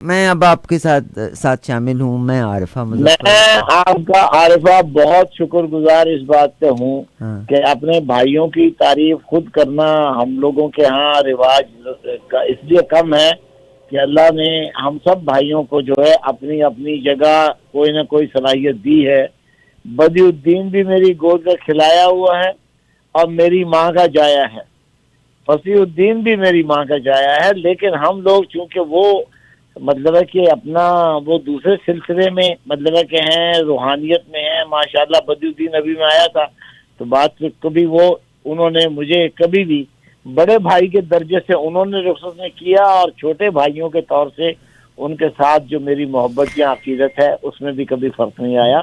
میں اب آپ کے ساتھ شامل ہوں. میں عارفہ میں مظفر. آپ کا عارفہ بہت شکر گزار اس بات سے ہوں ہاں کہ اپنے بھائیوں کی تعریف خود کرنا ہم لوگوں کے ہاں رواج کا اس لیے کم ہے کہ اللہ نے ہم سب بھائیوں کو جو ہے اپنی اپنی جگہ کوئی نہ کوئی صلاحیت دی ہے. بدی الدین بھی میری گود کا کھلایا ہوا ہے اور میری ماں کا جایا ہے. فصیح الدین بھی میری ماں کا جایا ہے. لیکن ہم لوگ چونکہ وہ مطلب ہے کہ اپنا وہ دوسرے سلسلے میں مطلب ہے کہ ہیں روحانیت میں ہیں ماشاءاللہ. بدی الدین ابھی میں آیا تھا تو بات کبھی وہ انہوں نے مجھے کبھی بھی بڑے بھائی کے درجے سے انہوں نے رخصت نہیں کیا اور چھوٹے بھائیوں کے طور سے ان کے ساتھ جو میری محبت یا عقیدت ہے اس میں بھی کبھی فرق نہیں آیا.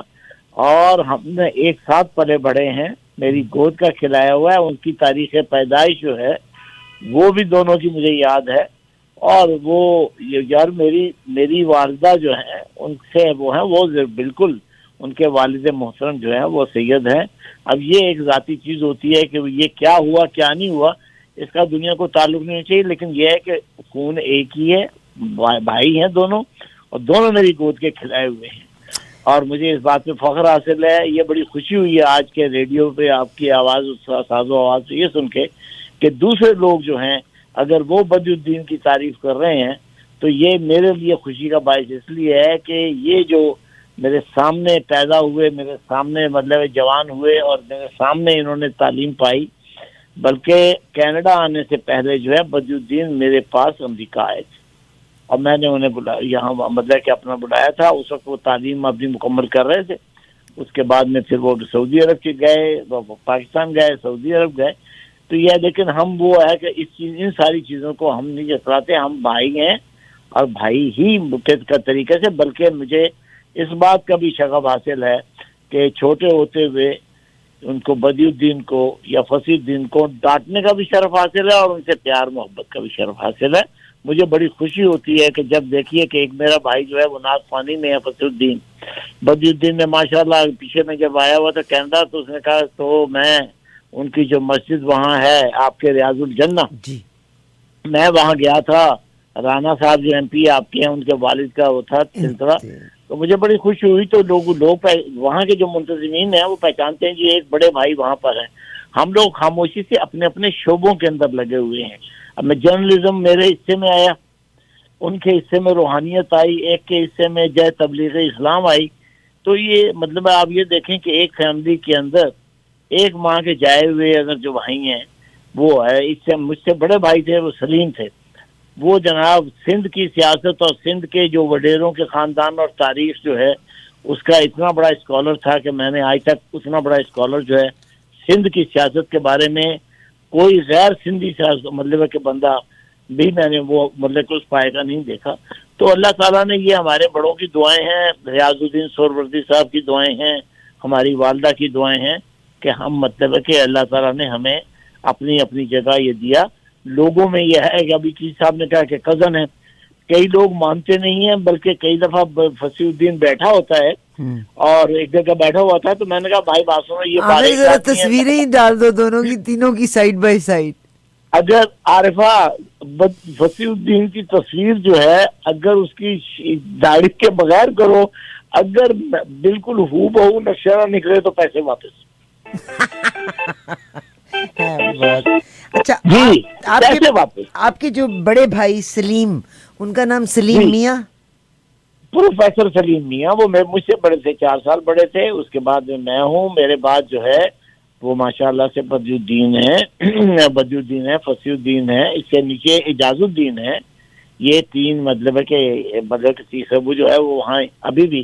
اور ہم نے ایک ساتھ پلے بڑھے ہیں. میری گود کا کھلایا ہوا ہے. ان کی تاریخ پیدائش جو ہے وہ بھی دونوں کی مجھے یاد ہے. اور وہ یار میری والدہ جو ہے ان سے وہ ہیں وہ بالکل ان کے والد محترم جو ہیں وہ سید ہیں. اب یہ ایک ذاتی چیز ہوتی ہے کہ یہ کیا ہوا کیا نہیں ہوا اس کا دنیا کو تعلق نہیں چاہیے. لیکن یہ ہے کہ خون ایک ہی ہے, بھائی ہیں دونوں اور دونوں میری گود کے کھلائے ہوئے ہیں. اور مجھے اس بات پہ فخر حاصل ہے. یہ بڑی خوشی ہوئی ہے آج کے ریڈیو پہ آپ کی آواز ساز و آواز سے یہ سن کے کہ دوسرے لوگ جو ہیں اگر وہ بدی الدین کی تعریف کر رہے ہیں تو یہ میرے لیے خوشی کا باعث اس لیے ہے کہ یہ جو میرے سامنے پیدا ہوئے, میرے سامنے مطلب جوان ہوئے اور میرے سامنے انہوں نے تعلیم پائی, بلکہ کینیڈا آنے سے پہلے جو ہے بدی الدین میرے پاس امریکہ آئے تھے اور میں نے انہیں بلایا یہاں مطلب کہ اپنا بلایا تھا. اس وقت وہ تعلیم اپنی مکمل کر رہے تھے. اس کے بعد میں پھر وہ سعودی عرب کے گئے, پاکستان گئے, سعودی عرب گئے. تو یہ لیکن ہم وہ ہے کہ ان ساری چیزوں کو ہم نہیں جتلاتے. ہم بھائی ہیں اور بھائی ہی کا طریقے سے, بلکہ مجھے اس بات کا بھی شغف حاصل ہے کہ چھوٹے ہوتے ہوئے ان کو بدی الدین کو یا فصیح الدین کو ڈانٹنے کا بھی شرف حاصل ہے اور ان سے پیار محبت کا بھی شرف حاصل ہے. مجھے بڑی خوشی ہوتی ہے کہ جب دیکھیے کہ ایک میرا بھائی جو ہے وہ ناز پانی میں ہے فصیح الدین. بدی الدین نے ماشاءاللہ پیچھے میں جب آیا ہوا تھا کینیڈا تو اس نے کہا تو میں ان کی جو مسجد وہاں ہے آپ کے ریاض الجنہ جی میں وہاں گیا تھا. رانا صاحب جو ایم پی آپ کے ہیں ان کے والد کا وہ تھا سلسلہ, تو مجھے بڑی خوشی ہوئی. تو لوگ وہاں کے جو منتظمین ہیں وہ پہچانتے ہیں جی ایک بڑے بھائی وہاں پر ہیں. ہم لوگ خاموشی سے اپنے اپنے شعبوں کے اندر لگے ہوئے ہیں. اب میں جرنلزم میرے حصے میں آیا, ان کے حصے میں روحانیت آئی, ایک کے حصے میں جے تبلیغ اسلام آئی. تو یہ مطلب آپ یہ دیکھیں کہ ایک فیملی کے اندر ایک ماں کے جائے ہوئے اگر جو بھائی ہیں وہ ہے. اس سے مجھ سے بڑے بھائی تھے وہ سلیم تھے. وہ جناب سندھ کی سیاست اور سندھ کے جو وڈیروں کے خاندان اور تاریخ جو ہے اس کا اتنا بڑا اسکالر تھا کہ میں نے آج تک اتنا بڑا اسکالر جو ہے سندھ کی سیاست کے بارے میں کوئی غیر سندھی سیاست مطلب کہ بندہ بھی میں نے وہ مطلب کہ اس پائے کا نہیں دیکھا. تو اللہ تعالیٰ نے یہ ہمارے بڑوں کی دعائیں ہیں, ریاض الدین سہروردی صاحب کی دعائیں ہیں, ہماری والدہ کی دعائیں ہیں کہ ہم مطلب ہے کہ اللہ تعالیٰ نے ہمیں اپنی اپنی جگہ یہ دیا. لوگوں میں یہ ہے کہ ابھی چیز صاحب نے کہا کہ کزن ہے, کئی لوگ مانتے نہیں ہیں بلکہ کئی دفعہ فصیح الدین بیٹھا ہوتا ہے اور ایک جگہ بیٹھا ہوا تھا تو میں نے کہا بھائی بات سنو یہ بات عامر ایک ذرا آدمی ہے. تصویریں ہی ڈال دو دونوں کی, تینوں کی سائڈ بائی سائڈ. اگر عارفہ فصیح الدین کی تصویر جو ہے اگر اس کی داڑھی کے بغیر کرو, اگر بالکل ہو بہو نقشہ نہ نکلے تو پیسے واپس. بات اچھا. جی آپ کے پیسے واپس. آپ کے جو بڑے بھائی سلیم, ان کا نام سلیم جی میاں. پروفیسر سلیم میاں, وہ مجھ سے بڑے تھے, 4 سال بڑے تھے. اس کے بعد میں ہوں, میرے بعد جو ہے وہ ماشاءاللہ سے بدی الدین ہے, فصیح الدین ہے, اس سے نیچے اعجاز الدین ہے. یہ 3 مطلب ہے کہ تیسرا وہ جو ہے وہ وہاں ابھی بھی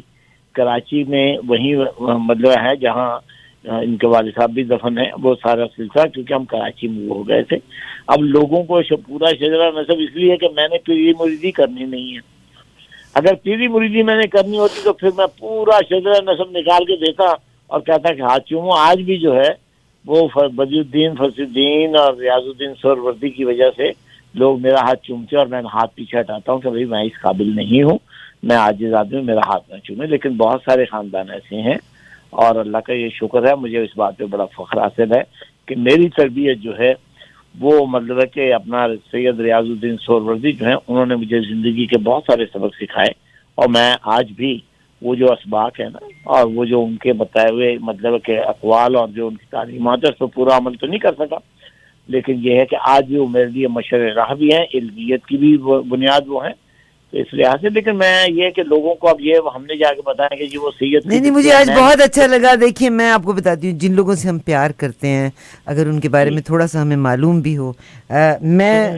کراچی میں وہیں مطلب ہے جہاں ان کے والد صاحب بھی دفن ہیں. وہ سارا سلسلہ کیونکہ ہم کراچی میں ہو گئے تھے. اب لوگوں کو پورا شجرہ نسب اس لیے کہ میں نے پیری مریدی کرنی نہیں ہے. اگر پیری مریدی میں نے کرنی ہوتی تو پھر میں پورا شجرہ نسب نکال کے دیتا اور کہتا کہ ہاتھ چومو. آج بھی جو ہے وہ بدی الدین, فصیح الدین اور ریاض الدین سہروردی کی وجہ سے لوگ میرا ہاتھ چومتے اور میں ہاتھ پیچھے ہٹاتا ہوں کہ بھائی میں اس قابل نہیں ہوں, میں عاجز آدمی, میرا ہاتھ نہ چومے. لیکن بہت سارے خاندان ایسے ہیں اور اللہ کا یہ شکر ہے, مجھے اس بات پہ بڑا فخر حاصل ہے کہ میری تربیت جو ہے وہ مطلب ہے کہ اپنا سید ریاض الدین سہروردی جو ہیں انہوں نے مجھے زندگی کے بہت سارے سبق سکھائے، اور میں آج بھی وہ جو اسباق ہے نا اور وہ جو ان کے بتائے ہوئے مطلب کہ اقوال اور جو ان کی تعلیمات ہے اس پر پورا عمل تو نہیں کر سکا، لیکن یہ ہے کہ آج بھی وہ میرے لیے مشر راہ بھی ہیں، علمیت کی بھی بنیاد وہ ہیں، تو اس لحاظ سے. لیکن میں یہ کہ لوگوں کو اب یہ ہم نے جا کے بتایا کہ جی وہ سید نہیں مجھے آج بہت اچھا لگا. دیکھیے میں آپ کو بتاتی ہوں، جن لوگوں سے ہم پیار کرتے ہیں اگر ان کے بارے میں تھوڑا سا ہمیں معلوم بھی ہو، میں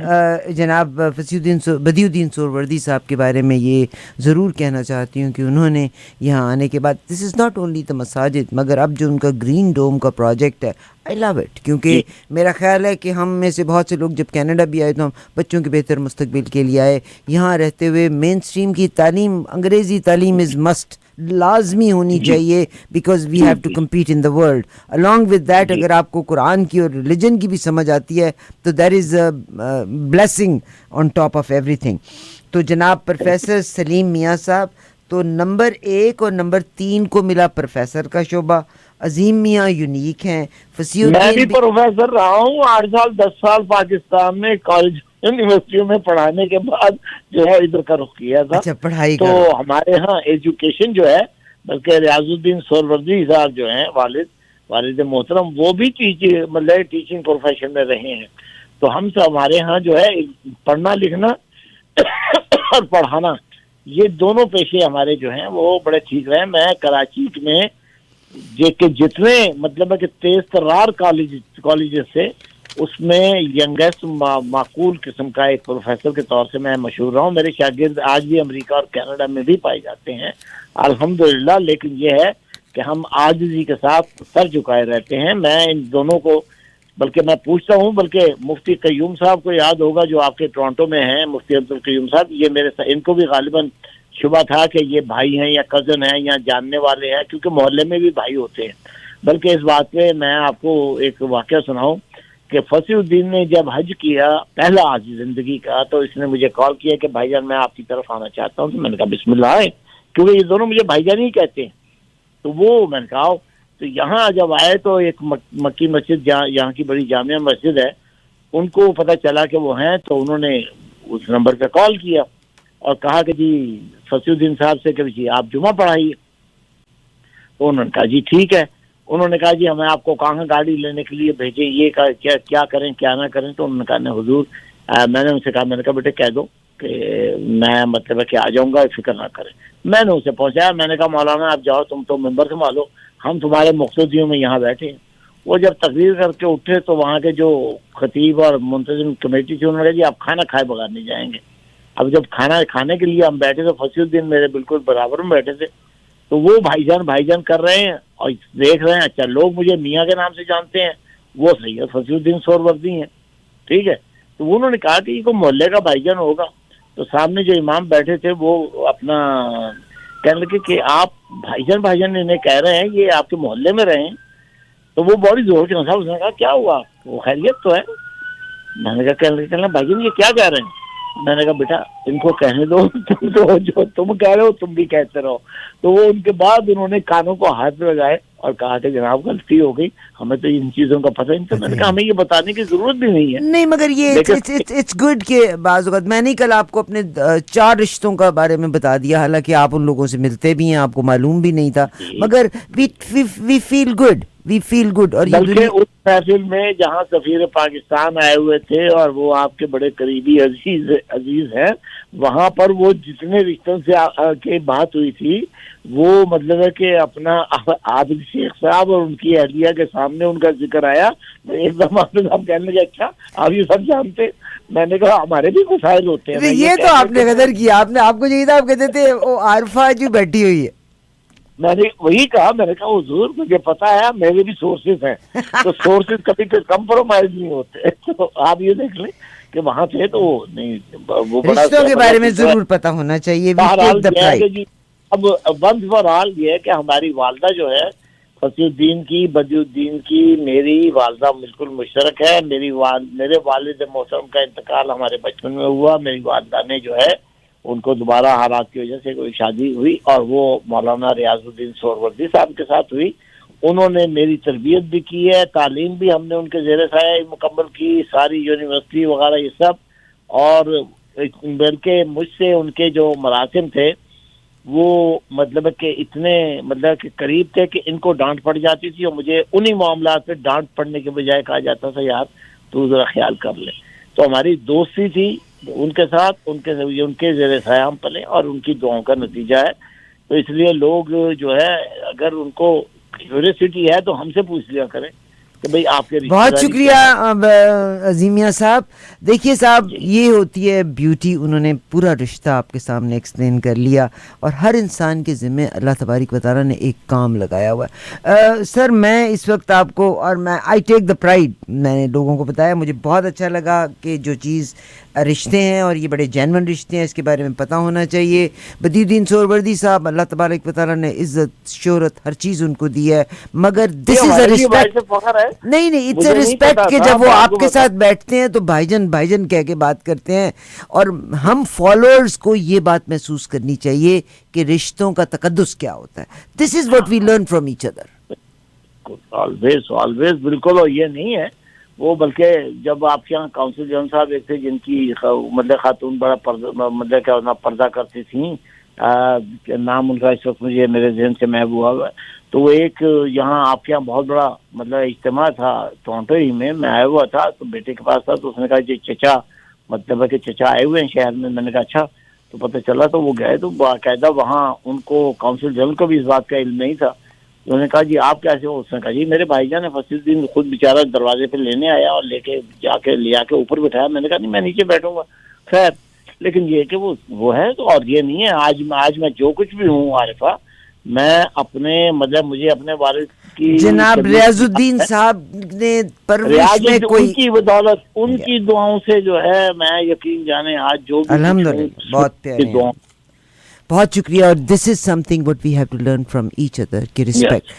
جناب بدیع الدین سہروردی صاحب کے بارے میں یہ ضرور کہنا چاہتی ہوں کہ انہوں نے یہاں آنے کے بعد دس از ناٹ اونلی دا مساجد، مگر اب جو ان کا گرین ڈوم کا پروجیکٹ ہے آئی لو اٹ، کیونکہ میرا خیال ہے کہ ہم میں سے بہت سے لوگ جب کینیڈا بھی آئے تو ہم بچوں کے بہتر مستقبل کے لیے آئے. یہاں رہتے ہوئے مین اسٹریم کی تعلیم، انگریزی تعلیم از مسٹ، لازمی ہونی چاہیے، because we have to compete in the world. along with that اگر آپ کو قرآن کی اور ریلیجن کی بھی سمجھ آتی ہے تو that is a blessing on top of every thing. تو جناب پروفیسر سلیم میاں صاحب، تو نمبر 1 اور نمبر 3 کو ملا پروفیسر کا شعبہ. عظیم میاں یونیک ہیں. فصیح میں الدین بھی پروفیسر رہا ہوں 8 سال 10 سال پاکستان میں کالج یونیورسٹیوں میں پڑھانے کے بعد جو ہے ادھر کا رخ کیا تھا. اچھا پڑھائی تو کا ہمارے ہاں ایجوکیشن جو ہے، بلکہ ریاض الدین سہروردی صاحب جو ہیں والد محترم، وہ بھی مطلب ٹیچنگ پروفیشن میں رہے ہیں. تو ہم سب ہمارے ہاں جو ہے پڑھنا لکھنا اور پڑھانا یہ دونوں پیشے ہمارے جو ہیں وہ بڑے ٹھیک رہے. میں کراچی میں جتنے مطلب ہے کہ تیز ترار کالجز سے اس میں ینگسٹ معقول قسم کا ایک پروفیسر کے طور سے میں مشہور رہا ہوں. میرے شاگرد آج بھی امریکہ اور کینیڈا میں بھی پائے جاتے ہیں الحمدللہ. لیکن یہ ہے کہ ہم عاجزی کے ساتھ سر جھکائے رہتے ہیں. میں ان دونوں کو بلکہ میں پوچھتا ہوں، بلکہ مفتی قیوم صاحب کو یاد ہوگا جو آپ کے ٹورانٹو میں ہیں، مفتی عبدالقیوم صاحب، یہ ان کو بھی غالباً شبہ تھا کہ یہ بھائی ہیں یا کزن ہیں یا جاننے والے ہیں، کیونکہ محلے میں بھی بھائی ہوتے ہیں. بلکہ اس بات پہ میں آپ کو ایک واقعہ سناؤں کہ فصیح الدین نے جب حج کیا پہلا حج زندگی کا، تو اس نے مجھے کال کیا کہ بھائی جان میں آپ کی طرف آنا چاہتا ہوں. تو میں نے کہا بسم اللہ آئے، کیونکہ یہ دونوں مجھے بھائی جان ہی کہتے ہیں. تو وہ میں نے کہا تو یہاں جب آئے تو ایک مکی مسجد یہاں کی بڑی جامع مسجد ہے، ان کو پتہ چلا کہ وہ ہیں، تو انہوں نے اس نمبر پہ کال کیا اور کہا کہ جی فصیح الدین صاحب سے کہ جی آپ جمعہ پڑھائیے. تو انہوں نے کہا جی ٹھیک ہے. انہوں نے کہا جی ہمیں آپ کو کہاں گاڑی لینے کے لیے بھیجیں، یہ کیا کریں کیا نہ کریں. تو انہوں نے کہا نہیں حضور، میں نے ان سے کہا، میں نے کہا بیٹے کہہ دو کہ میں مطلب ہے کہ آ جاؤں گا، فکر نہ کریں. میں نے اسے پہنچایا، میں نے کہا مولانا آپ جاؤ، تم تو ممبر سنبھالو، ہم تمہارے مقتدیوں میں یہاں بیٹھے ہیں. وہ جب تقریر کر کے اٹھے تو وہاں کے جو خطیب اور منتظم کمیٹی تھی انہوں نے کہا جی آپ کھانا کھائے بغیر نہیں جائیں گے. اب جب کھانا کھانے کے لیے ہم بیٹھے تو فصیح الدین میرے بالکل برابر میں بیٹھے تھے. تو وہ بھائی جان کر رہے ہیں اور دیکھ رہے ہیں، اچھا لوگ مجھے میاں کے نام سے جانتے ہیں، وہ سید فصیح الدین سہروردی ہیں، ٹھیک ہے. تو انہوں نے کہا کہ یہ کوئی محلے کا بھائی جان ہوگا. تو سامنے جو امام بیٹھے تھے وہ اپنا کہنے لگے کہ آپ بھائی جان انہیں کہہ رہے ہیں یہ آپ کے محلے میں رہے ہیں. تو وہ بڑی زور کے نصاب، اس نے کہا کیا ہوا، وہ خیریت تو ہے. میں نے کہا کہنا بھائی جان یہ کیا کہہ رہے ہیں. میں نے کہا بیٹا ان کو کہنے دو، تم تو جو تم کہہ رہے ہو تم بھی کہتے رہو. تو وہ ان کے بعد انہوں نے کانوں کو ہاتھ لگائے اور کہا کہ جناب غلطی ہو گئی، ہمیں تو ان چیزوں کا پتہ نہیں تھا. میں نے کہا ہمیں یہ بتانے کی ضرورت بھی نہیں ہے. نہیں مگر یہ اٹس گڈ کہ بعض اوقات میں نے کل آپ کو اپنے 4 رشتوں کا بارے میں بتا دیا، حالانکہ آپ ان لوگوں سے ملتے بھی ہیں، آپ کو معلوم بھی نہیں تھا، مگر وی فیل گڈ. اور بلکہ اس محفل میں جہاں سفیر پاکستان آئے ہوئے تھے اور وہ آپ کے بڑے قریبی عزیز ہیں، وہاں پر وہ جتنے رشتوں سے بات ہوئی تھی، وہ مطلب ہے کہ اپنا عابد شیخ صاحب اور ان کی اہلیہ کے سامنے ان کا ذکر آیا. ایک دم عابد صاحب کہنے لگے اچھا آپ یہ سب جانتے. میں نے کہا ہمارے بھی مسائل ہوتے ہیں. یہ تو آپ نے قدر کیا، آپ کو یہی تھا، آپ کہتے تھے وہ عارفہ جو بیٹھی ہوئی ہے. میں نے وہی کہا، میں نے کہا حضور مجھے پتا ہے میرے بھی سورسز ہیں، تو سورسز کبھی کمپرومائز نہیں ہوتے. تو آپ یہ دیکھ لیں کہ وہاں تھے تو نہیں، وہ بڑا رشتوں کے بارے میں ضرور پتا ہونا چاہیے. جی اب ونس فار آل یہ ہے کہ ہماری والدہ جو ہے فصیح الدین کی، بدیع الدین کی، میری والدہ بالکل مشترک ہے. میرے والد محترم کا انتقال ہمارے بچپن میں ہوا. میری والدہ نے جو ہے ان کو دوبارہ حالات کی وجہ سے کوئی شادی ہوئی اور وہ مولانا ریاض الدین سہروردی صاحب کے ساتھ ہوئی. انہوں نے میری تربیت بھی کی ہے, تعلیم بھی ہم نے ان کے زیر سایہ مکمل کی, ساری یونیورسٹی وغیرہ یہ سب. اور بلکہ مجھ سے ان کے جو مراسم تھے وہ مطلب کہ اتنے مطلب کہ قریب تھے کہ ان کو ڈانٹ پڑ جاتی تھی, اور مجھے انہی معاملات پہ ڈانٹ پڑنے کے بجائے کہا جاتا تھا یار تو ذرا خیال کر لے. تو ہماری دوستی تھی ان کے ساتھ, ان کے زیر سایہ ہم پلے, اور ان کی دعاؤں کا نتیجہ ہے. تو اس لیے لوگ جو ہے اگر ان کو کیوریسٹی ہے تو ہم سے پوچھ لیا کریں کہ بھئی آپ کے رشتہ داری. بہت شکریہ عظیمیہ صاحب. دیکھیے صاحب, یہ ہوتی ہے بیوٹی. انہوں نے پورا رشتہ آپ کے سامنے ایکسپلین کر لیا, اور ہر انسان کے ذمے اللہ تبارک و تعالیٰ نے ایک کام لگایا ہوا ہے. سر میں اس وقت آپ کو, اور میں آئی ٹیک دا پرائڈ, میں نے لوگوں کو بتایا, مجھے بہت اچھا لگا کہ جو چیز رشتے ہیں اور یہ بڑے جینون رشتے ہیں اس کے بارے میں پتہ ہونا چاہیے. بدیع الدین سہروردی صاحب, اللہ تبارک و تعالیٰ نے عزت شہرت ہر چیز ان کو دی ہے, مگر دس از اے رسپیکٹ. نہیں اٹس اے رسپیکٹ کہ جب وہ آپ کے ساتھ بیٹھتے ہیں تو بھائی جان کہہ کے بات کرتے ہیں, اور ہم فالوورز کو یہ بات محسوس کرنی چاہیے کہ رشتوں کا تقدس کیا ہوتا ہے. This is what we learn from each other. Always بالکل. اور یہ نہیں ہے وہ, بلکہ جب آپ کے یہاں کاؤنسل جان صاحب ایک تھے جن کی مطلب خاتون بڑا مطلب کیا پردہ کرتی تھیں, نام ان کا اس وقت مجھے میرے ذہن سے محو ہوا ہے. تو وہ ایک یہاں آپ کے یہاں بہت بڑا مطلب اجتماع تھا ٹورنٹو ہی میں آیا ہوا تھا, تو بیٹے کے پاس تھا, تو اس نے کہا جی چچا مطلب ہے کہ چچا آئے ہوئے ہیں شہر میں. میں نے کہا اچھا, تو پتہ چلا تو وہ گئے, تو باقاعدہ وہاں ان کو کاؤنسل جنرل کو بھی اس بات کا علم نہیں تھا. انہوں نے کہا جی آپ کیسے ہو؟ اس نے کہا جی میرے بھائی جان فصیح الدین خود بیچارہ دروازے پہ لینے آیا اور لے کے جا کے لے آ کے اوپر بٹھایا. میں نے کہا نہیں میں نیچے بیٹھوں گا. خیر لیکن یہ کہ وہ ہے تو, اور یہ نہیں ہے آج میں جو کچھ بھی ہوں عارفہ, میں اپنے مطلب مجھے اپنے والد کی جناب ریاض الدین صاحب نے پرورش میں کوئی ان کی بدولت ان کی دعاؤں سے جو ہے میں یقین جانے آج جو بھی الحمدللہ بہت پیارے ہیں. بہت شکریہ. اور this is something what we have to learn from each other کی رسپیکٹ.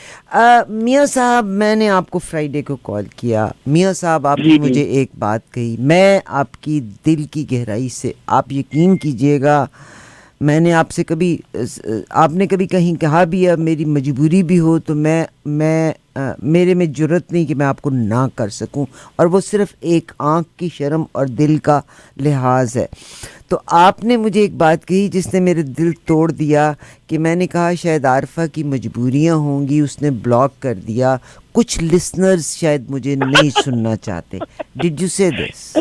میاں صاحب میں نے آپ کو فرائیڈے کو کال کیا. میاں صاحب آپ نے مجھے ایک بات کہی, میں آپ کی دل کی گہرائی سے, آپ یقین کیجئے گا, میں نے آپ سے کبھی, آپ نے کبھی کہیں کہا بھی ہے میری مجبوری بھی ہو تو میں میرے میں جرت نہیں کہ میں آپ کو نہ کر سکوں, اور وہ صرف ایک آنکھ کی شرم اور دل کا لحاظ ہے. تو آپ نے مجھے ایک بات کہی جس نے میرے دل توڑ دیا, کہ میں نے کہا شاید عارفہ کی مجبوریاں ہوں گی, اس نے بلاک کر دیا, کچھ لسنرز شاید مجھے نہیں سننا چاہتے. ڈڈ یو سے دس؟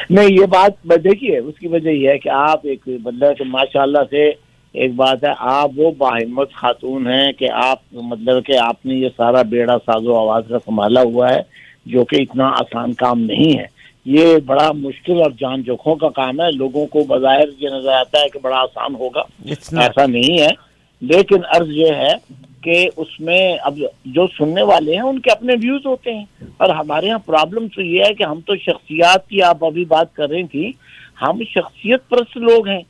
نہیں, یہ بات دیکھیے اس کی وجہ یہ ہے کہ آپ ایک مطلب کہ ماشاءاللہ سے ایک بات ہے, آپ وہ باہمت خاتون ہیں کہ آپ مطلب کہ آپ نے یہ سارا بیڑا ساز و آواز کا سنبھالا ہوا ہے, جو کہ اتنا آسان کام نہیں ہے. یہ بڑا مشکل اور جان جوکھوں کا کام ہے. لوگوں کو بظاہر یہ نظر آتا ہے کہ بڑا آسان ہوگا, ایسا نہیں ہے. لیکن عرض یہ ہے کہ اس میں اب جو سننے والے ہیں ان کے اپنے ویوز ہوتے ہیں, اور ہمارے ہاں پرابلم تو یہ ہے کہ ہم تو شخصیات کی, آپ ابھی بات کر رہی تھی, ہم شخصیت پرست لوگ ہیں.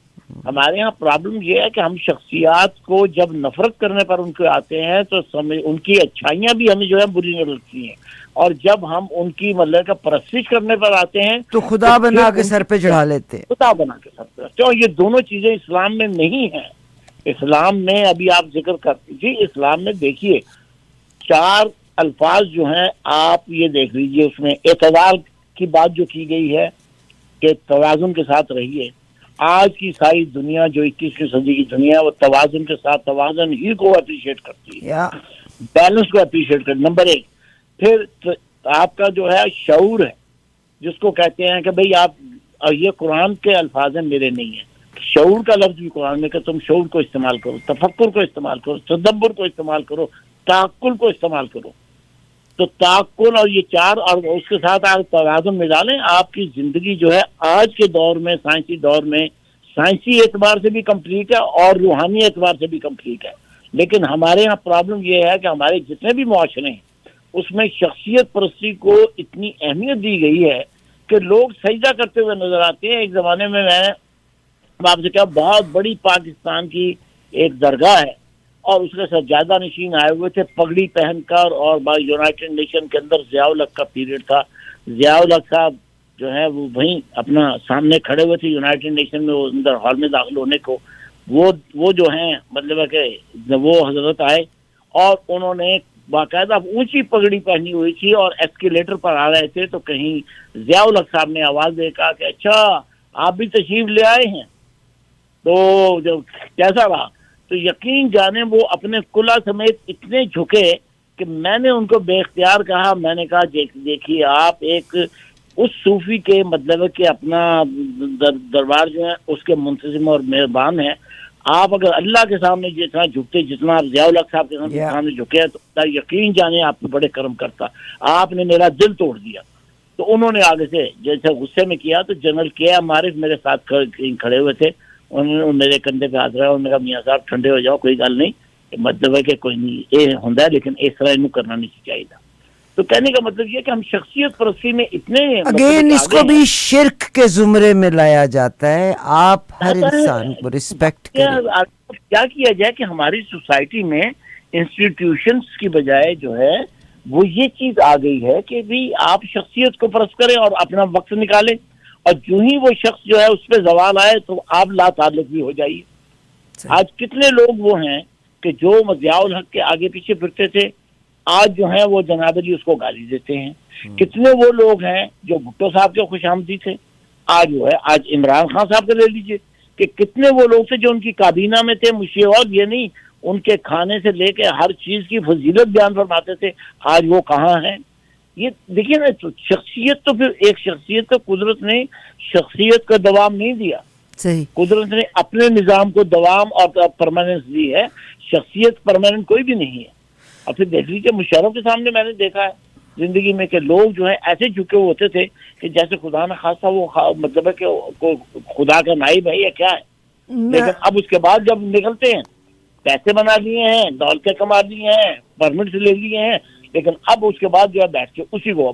ہمارے ہاں پرابلم یہ ہے کہ ہم شخصیات کو جب نفرت کرنے پر ان کے آتے ہیں تو ان کی اچھائیاں بھی ہمیں جو ہے بری نہیں لگتی ہیں, اور جب ہم ان کی مطلب کا پرستش کرنے پر آتے ہیں تو خدا بنا کے سر پہ چڑھا لیتے ہیں. خدا بنا کے سر پہ, تو یہ دونوں چیزیں اسلام میں نہیں ہیں. اسلام میں ابھی آپ ذکر کرتے جی, اسلام میں دیکھیے 4 الفاظ جو ہیں آپ یہ دیکھ لیجئے, اس میں اعتدال کی بات جو کی گئی ہے کہ توازن کے ساتھ رہیے. آج کی ساری دنیا جو 21ویں صدی کی دنیا ہے وہ توازن کے ساتھ, توازن ہی کو اپریشیٹ کرتی ہے, بیلنس کو اپریشیٹ کرتی. نمبر 1. پھر آپ کا جو ہے شعور ہے, جس کو کہتے ہیں کہ بھئی آپ, یہ قرآن کے الفاظ ہیں میرے نہیں ہیں, شعور کا لفظ بھی قرآن میں کہ تم شعور کو استعمال کرو, تفکر کو استعمال کرو, تدبر کو استعمال کرو, تعقل کو استعمال کرو. تو تعقل اور یہ 4 اور اس کے ساتھ آپ توازن میں ڈالیں, آپ کی زندگی جو ہے آج کے دور میں, سائنسی دور میں, سائنسی اعتبار سے بھی کمپلیٹ ہے اور روحانی اعتبار سے بھی کمپلیٹ ہے. لیکن ہمارے یہاں پرابلم یہ ہے کہ ہمارے جتنے بھی معاشرے ہیں اس میں شخصیت پرستی کو اتنی اہمیت دی گئی ہے کہ لوگ سجدہ کرتے ہوئے نظر آتے ہیں. ایک زمانے میں آپ سے کہا, بہت بڑی پاکستان کی ایک درگاہ ہے اور اس کے سجادہ نشین آئے ہوئے تھے پگڑی پہن کر, اور یونائٹڈ نیشن کے اندر ضیاء الحق کا پیریڈ تھا. ضیاء الحق صاحب جو ہے وہ وہیں اپنا سامنے کھڑے ہوئے تھے یونائٹڈ نیشن میں اندر ہال میں داخل ہونے کو. وہ جو ہیں مطلب ہے کہ وہ حضرت آئے, اور انہوں نے باقاعدہ اونچی پگڑی پہنی ہوئی تھی اور ایسکیلیٹر پر آ رہے تھے تو کہیں ضیاء الحق صاحب نے آواز دے کہا کہ اچھا آپ بھی تشریف لے آئے ہیں، تو جو کیسا رہا؟ تو یقین جانے وہ اپنے کلا سمیت اتنے جھکے کہ میں نے ان کو بے اختیار کہا، میں نے کہا دیکھیے آپ ایک اس صوفی کے مطلب کہ اپنا دربار جو ہے اس کے منتظم اور مہربان ہیں، آپ اگر اللہ کے سامنے جتنا جھکتے، جتنا آپ ضیاء الحق صاحب کے سامنے جھکے تو اللہ یقین جانے آپ کو بڑے کرم کرتا، آپ نے میرا دل توڑ دیا۔ تو انہوں نے آگے سے جیسے غصے میں کیا تو جنرل کے ایم عارف میرے ساتھ کھڑے ہوئے تھے، انہوں نے میرے کندھے پہ ہاتھ رکھا اور میرا میاں صاحب ٹھنڈے ہو جاؤ، کوئی گل نہیں، مطلب ہے کہ کوئی نہیں یہ ہوتا ہے لیکن اس طرح انہوں کرنا نہیں چاہیے تھا۔ تو کہنے کا مطلب یہ کہ ہم شخصیت پرستی میں اتنے اگین اس کو بھی شرک کے زمرے میں لایا جاتا ہے، آپ ہر انسان کو رسپیکٹ کریں۔ کیا کیا جائے کہ ہماری سوسائٹی میں انسٹیٹیوشنز کی بجائے جو ہے وہ یہ چیز آ گئی ہے کہ بھی آپ شخصیت کو پرست کریں اور اپنا وقت نکالیں، اور جو ہی وہ شخص جو ہے اس پہ زوال آئے تو آپ لا تعلق بھی ہو جائیے۔ آج کتنے لوگ وہ ہیں کہ جو ضیاء الحق کے آگے پیچھے پھرتے تھے، آج جو ہیں وہ جناب علی اس کو گالی دیتے ہیں۔ کتنے وہ لوگ ہیں جو بھٹو صاحب کے خوش آمدید تھے، آج جو ہے آج عمران خان صاحب کا لے لیجئے کہ کتنے وہ لوگ تھے جو ان کی کابینہ میں تھے، مجھے اور یہ نہیں ان کے کھانے سے لے کے ہر چیز کی فضیلت بیان فرماتے تھے، آج وہ کہاں ہیں؟ یہ دیکھیے نا، شخصیت تو پھر ایک شخصیت تو قدرت نے شخصیت کا دوام نہیں دیا، صحیح، قدرت نے اپنے نظام کو دوام اور پرماننس دی ہے، شخصیت پرماننٹ کوئی بھی نہیں ہے۔ اور پھر دیکھ لیجیے مشرف کے سامنے میں نے دیکھا ہے زندگی میں کہ لوگ جو ہے ایسے جھکے ہوتے تھے کہ جیسے خدا نہ خاصا وہ مطلب ہے کہ خدا کا نائب ہے یا کیا ہے، لیکن اب اس کے بعد جب نکلتے ہیں پیسے بنا لیے ہیں، دولتیں کما لی ہیں، پرمٹس لے لیے ہیں، لیکن اب اس کے بعد جو ہے بیٹھ کے اسی کو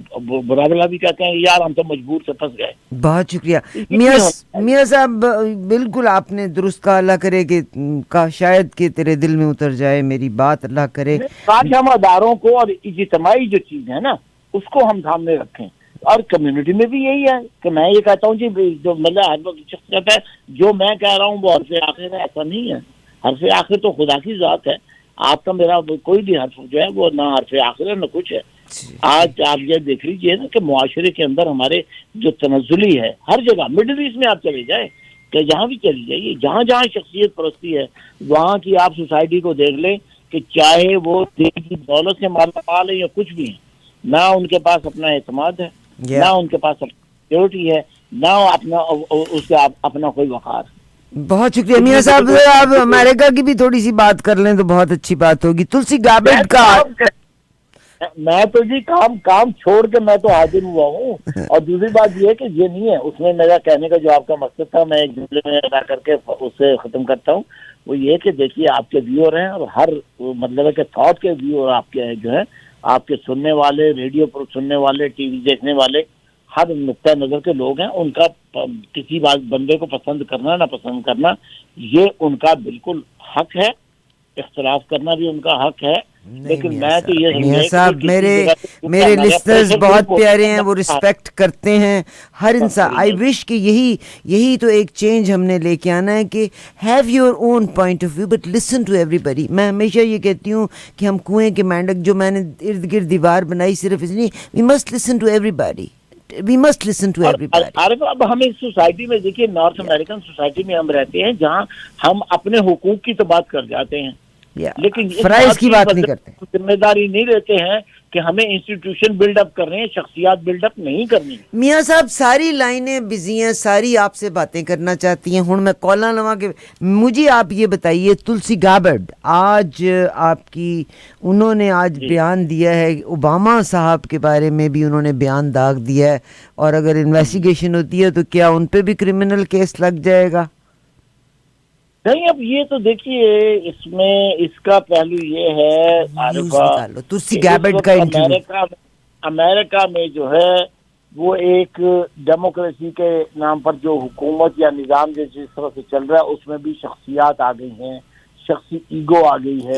برا بلا بھی کہتے ہیں یار ہم تو مجبور سے پھنس گئے۔ بہت شکریہ میاں صاحب، بالکل آپ نے درست کہا، اللہ کرے کہ شاید کہ تیرے دل میں اتر جائے میری بات، اللہ کرے آج ہم اداروں کو اور اجتماعی جو چیز ہے نا اس کو ہم سامنے رکھیں، اور کمیونٹی میں بھی یہی ہے کہ میں یہ کہتا ہوں جی جو مطلب ہر وقت شخص کہتا ہے جو میں کہہ رہا ہوں وہ حرف آخر ہے، ایسا نہیں ہے، حرف آخر تو خدا کی ذات ہے، آپ کا میرا کوئی بھی حرف جو ہے وہ نہ حرف آخر ہے نہ کچھ ہے۔ آج آپ یہ دیکھ لیجئے نا کہ معاشرے کے اندر ہمارے جو تنزلی ہے ہر جگہ، مڈل ایسٹ میں آپ چلے جائیں کہ جہاں بھی چلی جائیے، جہاں جہاں شخصیت پرستی ہے وہاں کی آپ سوسائٹی کو دیکھ لیں کہ چاہے وہ دین کی دولت سے مالا مال ہے یا کچھ بھی ہے، نہ ان کے پاس اپنا اعتماد ہے، نہ ان کے پاس سیکورٹی ہے، نہ اپنا اس کا اپنا کوئی وقار۔ بہت شکریہ میاں صاحب، آپ امریکہ کی بھی تھوڑی سی بات کر لیں تو بہت اچھی بات ہوگی۔ تلسی گابرڈ کا میں تو جی کام چھوڑ کے میں تو حاضر ہوا ہوں، اور دوسری بات یہ ہے کہ یہ نہیں ہے، اس میں میرا کہنے کا جو آپ کا مقصد تھا میں ایک جملے میں ادا کر کے اس سے ختم کرتا ہوں، وہ یہ کہ دیکھیے آپ کے ویور ہیں اور ہر مطلب ہے کہ تھاٹ کے ویور آپ کے جو ہیں، آپ کے سننے والے، ریڈیو پر سننے والے، ٹی وی دیکھنے والے، ہر نقطۂ نظر کے لوگ ہیں، ان کا کسی بندے کو پسند کرنا نہ پسند کرنا یہ ان کا بالکل حق ہے، اختلاف کرنا بھی ان کا حق ہے، لیکن میں تو یہ میاں صاحب میرے لسنرز بہت پیارے ہیں، وہ رسپیکٹ کرتے ہیں ہر انسان۔ آئی وش کہ یہی تو ایک چینج ہم نے لے کے آنا ہے کہ have your own point of view but listen to everybody. میں ہمیشہ یہ کہتی ہوں کہ ہم کنویں کے مینڈک جو میں نے ارد گرد دیوار بنائی صرف اس لیے، we must listen to everybody, we must listen to everybody. Arif اب ہم اس سوسائٹی میں دیکھیے نارتھ امریکن سوسائٹی میں ہم رہتے ہیں جہاں ہم اپنے حقوق کی تو بات کر جاتے ہیں لیکن فرائض کی بات نہیں کرتے، ذمہ داری نہیں لیتے ہیں کہ ہمیں انسٹیٹیوشن بلڈ اپ کر رہے ہیں، شخصیات بلڈ اپ نہیں کرنی۔ میاں صاحب ساری لائنیں بزی ہیں، ساری آپ سے باتیں کرنا چاہتی ہیں، ہن میں کالاں لواں کہ مجھے آپ یہ بتائیے تلسی گابرڈ آج آپ کی انہوں نے آج بیان دیا ہے، اوباما صاحب کے بارے میں بھی انہوں نے بیان داغ دیا ہے، اور اگر انویسٹیگیشن ہوتی ہے تو کیا ان پہ بھی کرمنل کیس لگ جائے گا؟ نہیں اب یہ تو دیکھیے اس میں اس کا پہلو یہ ہے امریکہ میں جو ہے وہ ایک ڈیموکریسی کے نام پر جو حکومت یا نظام جس طرح سے چل رہا ہے اس میں بھی شخصیات آ گئی ہیں، شخصی ایگو آ گئی ہے،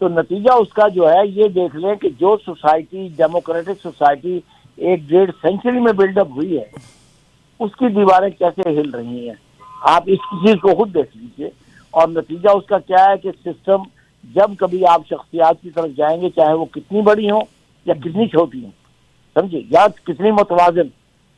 تو نتیجہ اس کا جو ہے یہ دیکھ لیں کہ جو سوسائٹی ڈیموکریٹک سوسائٹی 1.5 سینچری میں بلڈ اپ ہوئی ہے اس کی دیواریں کیسے ہل رہی ہیں، آپ اس چیز کو خود دیکھ لیجئے، اور نتیجہ اس کا کیا ہے کہ سسٹم جب کبھی آپ شخصیات کی طرف جائیں گے, چاہے وہ کتنی بڑی ہوں یا کتنی چھوٹی ہوں, سمجھے, یا کتنی متوازن,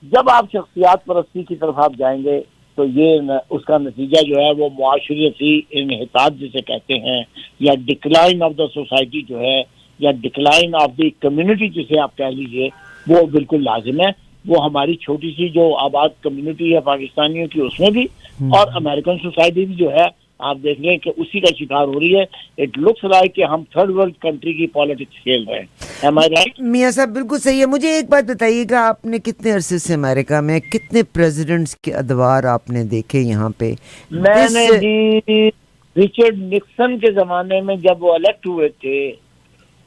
جب آپ شخصیات پرستی کی طرف آپ جائیں گے تو یہ اس کا نتیجہ جو ہے وہ معاشرتی انحطاط جسے کہتے ہیں, یا ڈکلائن آف دا سوسائٹی جو ہے, یا ڈکلائن آف دی کمیونٹی جسے آپ کہہ لیجئے, وہ بالکل لازم ہے. وہ ہماری چھوٹی سی جو آباد کمیونٹی ہے پاکستانیوں کی, اس میں بھی, اور امریکن سوسائٹی بھی جو ہے آپ دیکھ لیں کہ اسی کا شکار ہو رہی ہے. اٹ لکس لائک کہ ہم تھرڈ ورلڈ کنٹری کی پالیٹکس کھیل رہے ہیں. Am I right? میاں صاحب بالکل صحیح ہے. مجھے ایک بات بتائیے گا, آپ نے کتنے عرصے سے امریکہ میں, کتنے پریزیڈنٹس کے ادوار آپ نے دیکھے یہاں پہ؟ میں نے جی رچرڈ نکسن کے زمانے میں جب وہ الیکٹ ہوئے تھے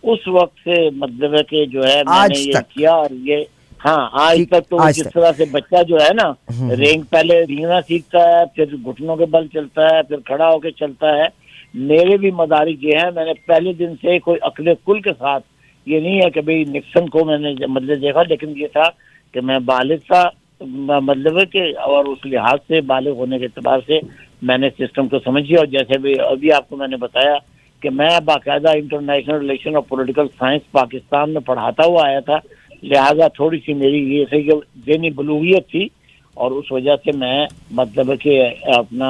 اس وقت سے مطلب ہے کہ جو ہے میں نے یہ کیا, اور یہ ہاں آج تک تو جس طرح سے بچہ جو ہے نا رینگ پہلے رینگنا سیکھتا ہے, پھر گھٹنوں کے بل چلتا ہے, پھر کھڑا ہو کے چلتا ہے. میرے بھی مدارج یہ ہیں, میں نے پہلے دن سے کوئی عقل کل کے ساتھ, یہ نہیں ہے کہ بھئی نکسن کو میں نے مطلب دیکھا, لیکن یہ تھا کہ میں بالغ تھا, مطلب ہے کہ اور اس لحاظ سے بالغ ہونے کے اعتبار سے میں نے سسٹم کو سمجھی. اور جیسے بھی ابھی آپ کو میں نے بتایا کہ میں باقاعدہ انٹرنیشنل ریلیشن اور پولیٹیکل سائنس پاکستان میں پڑھاتا ہوا آیا تھا, لہٰذا تھوڑی سی میری یہ تھی کہ ذہنی بلوغیت تھی, اور اس وجہ سے میں مطلب ہے کہ اپنا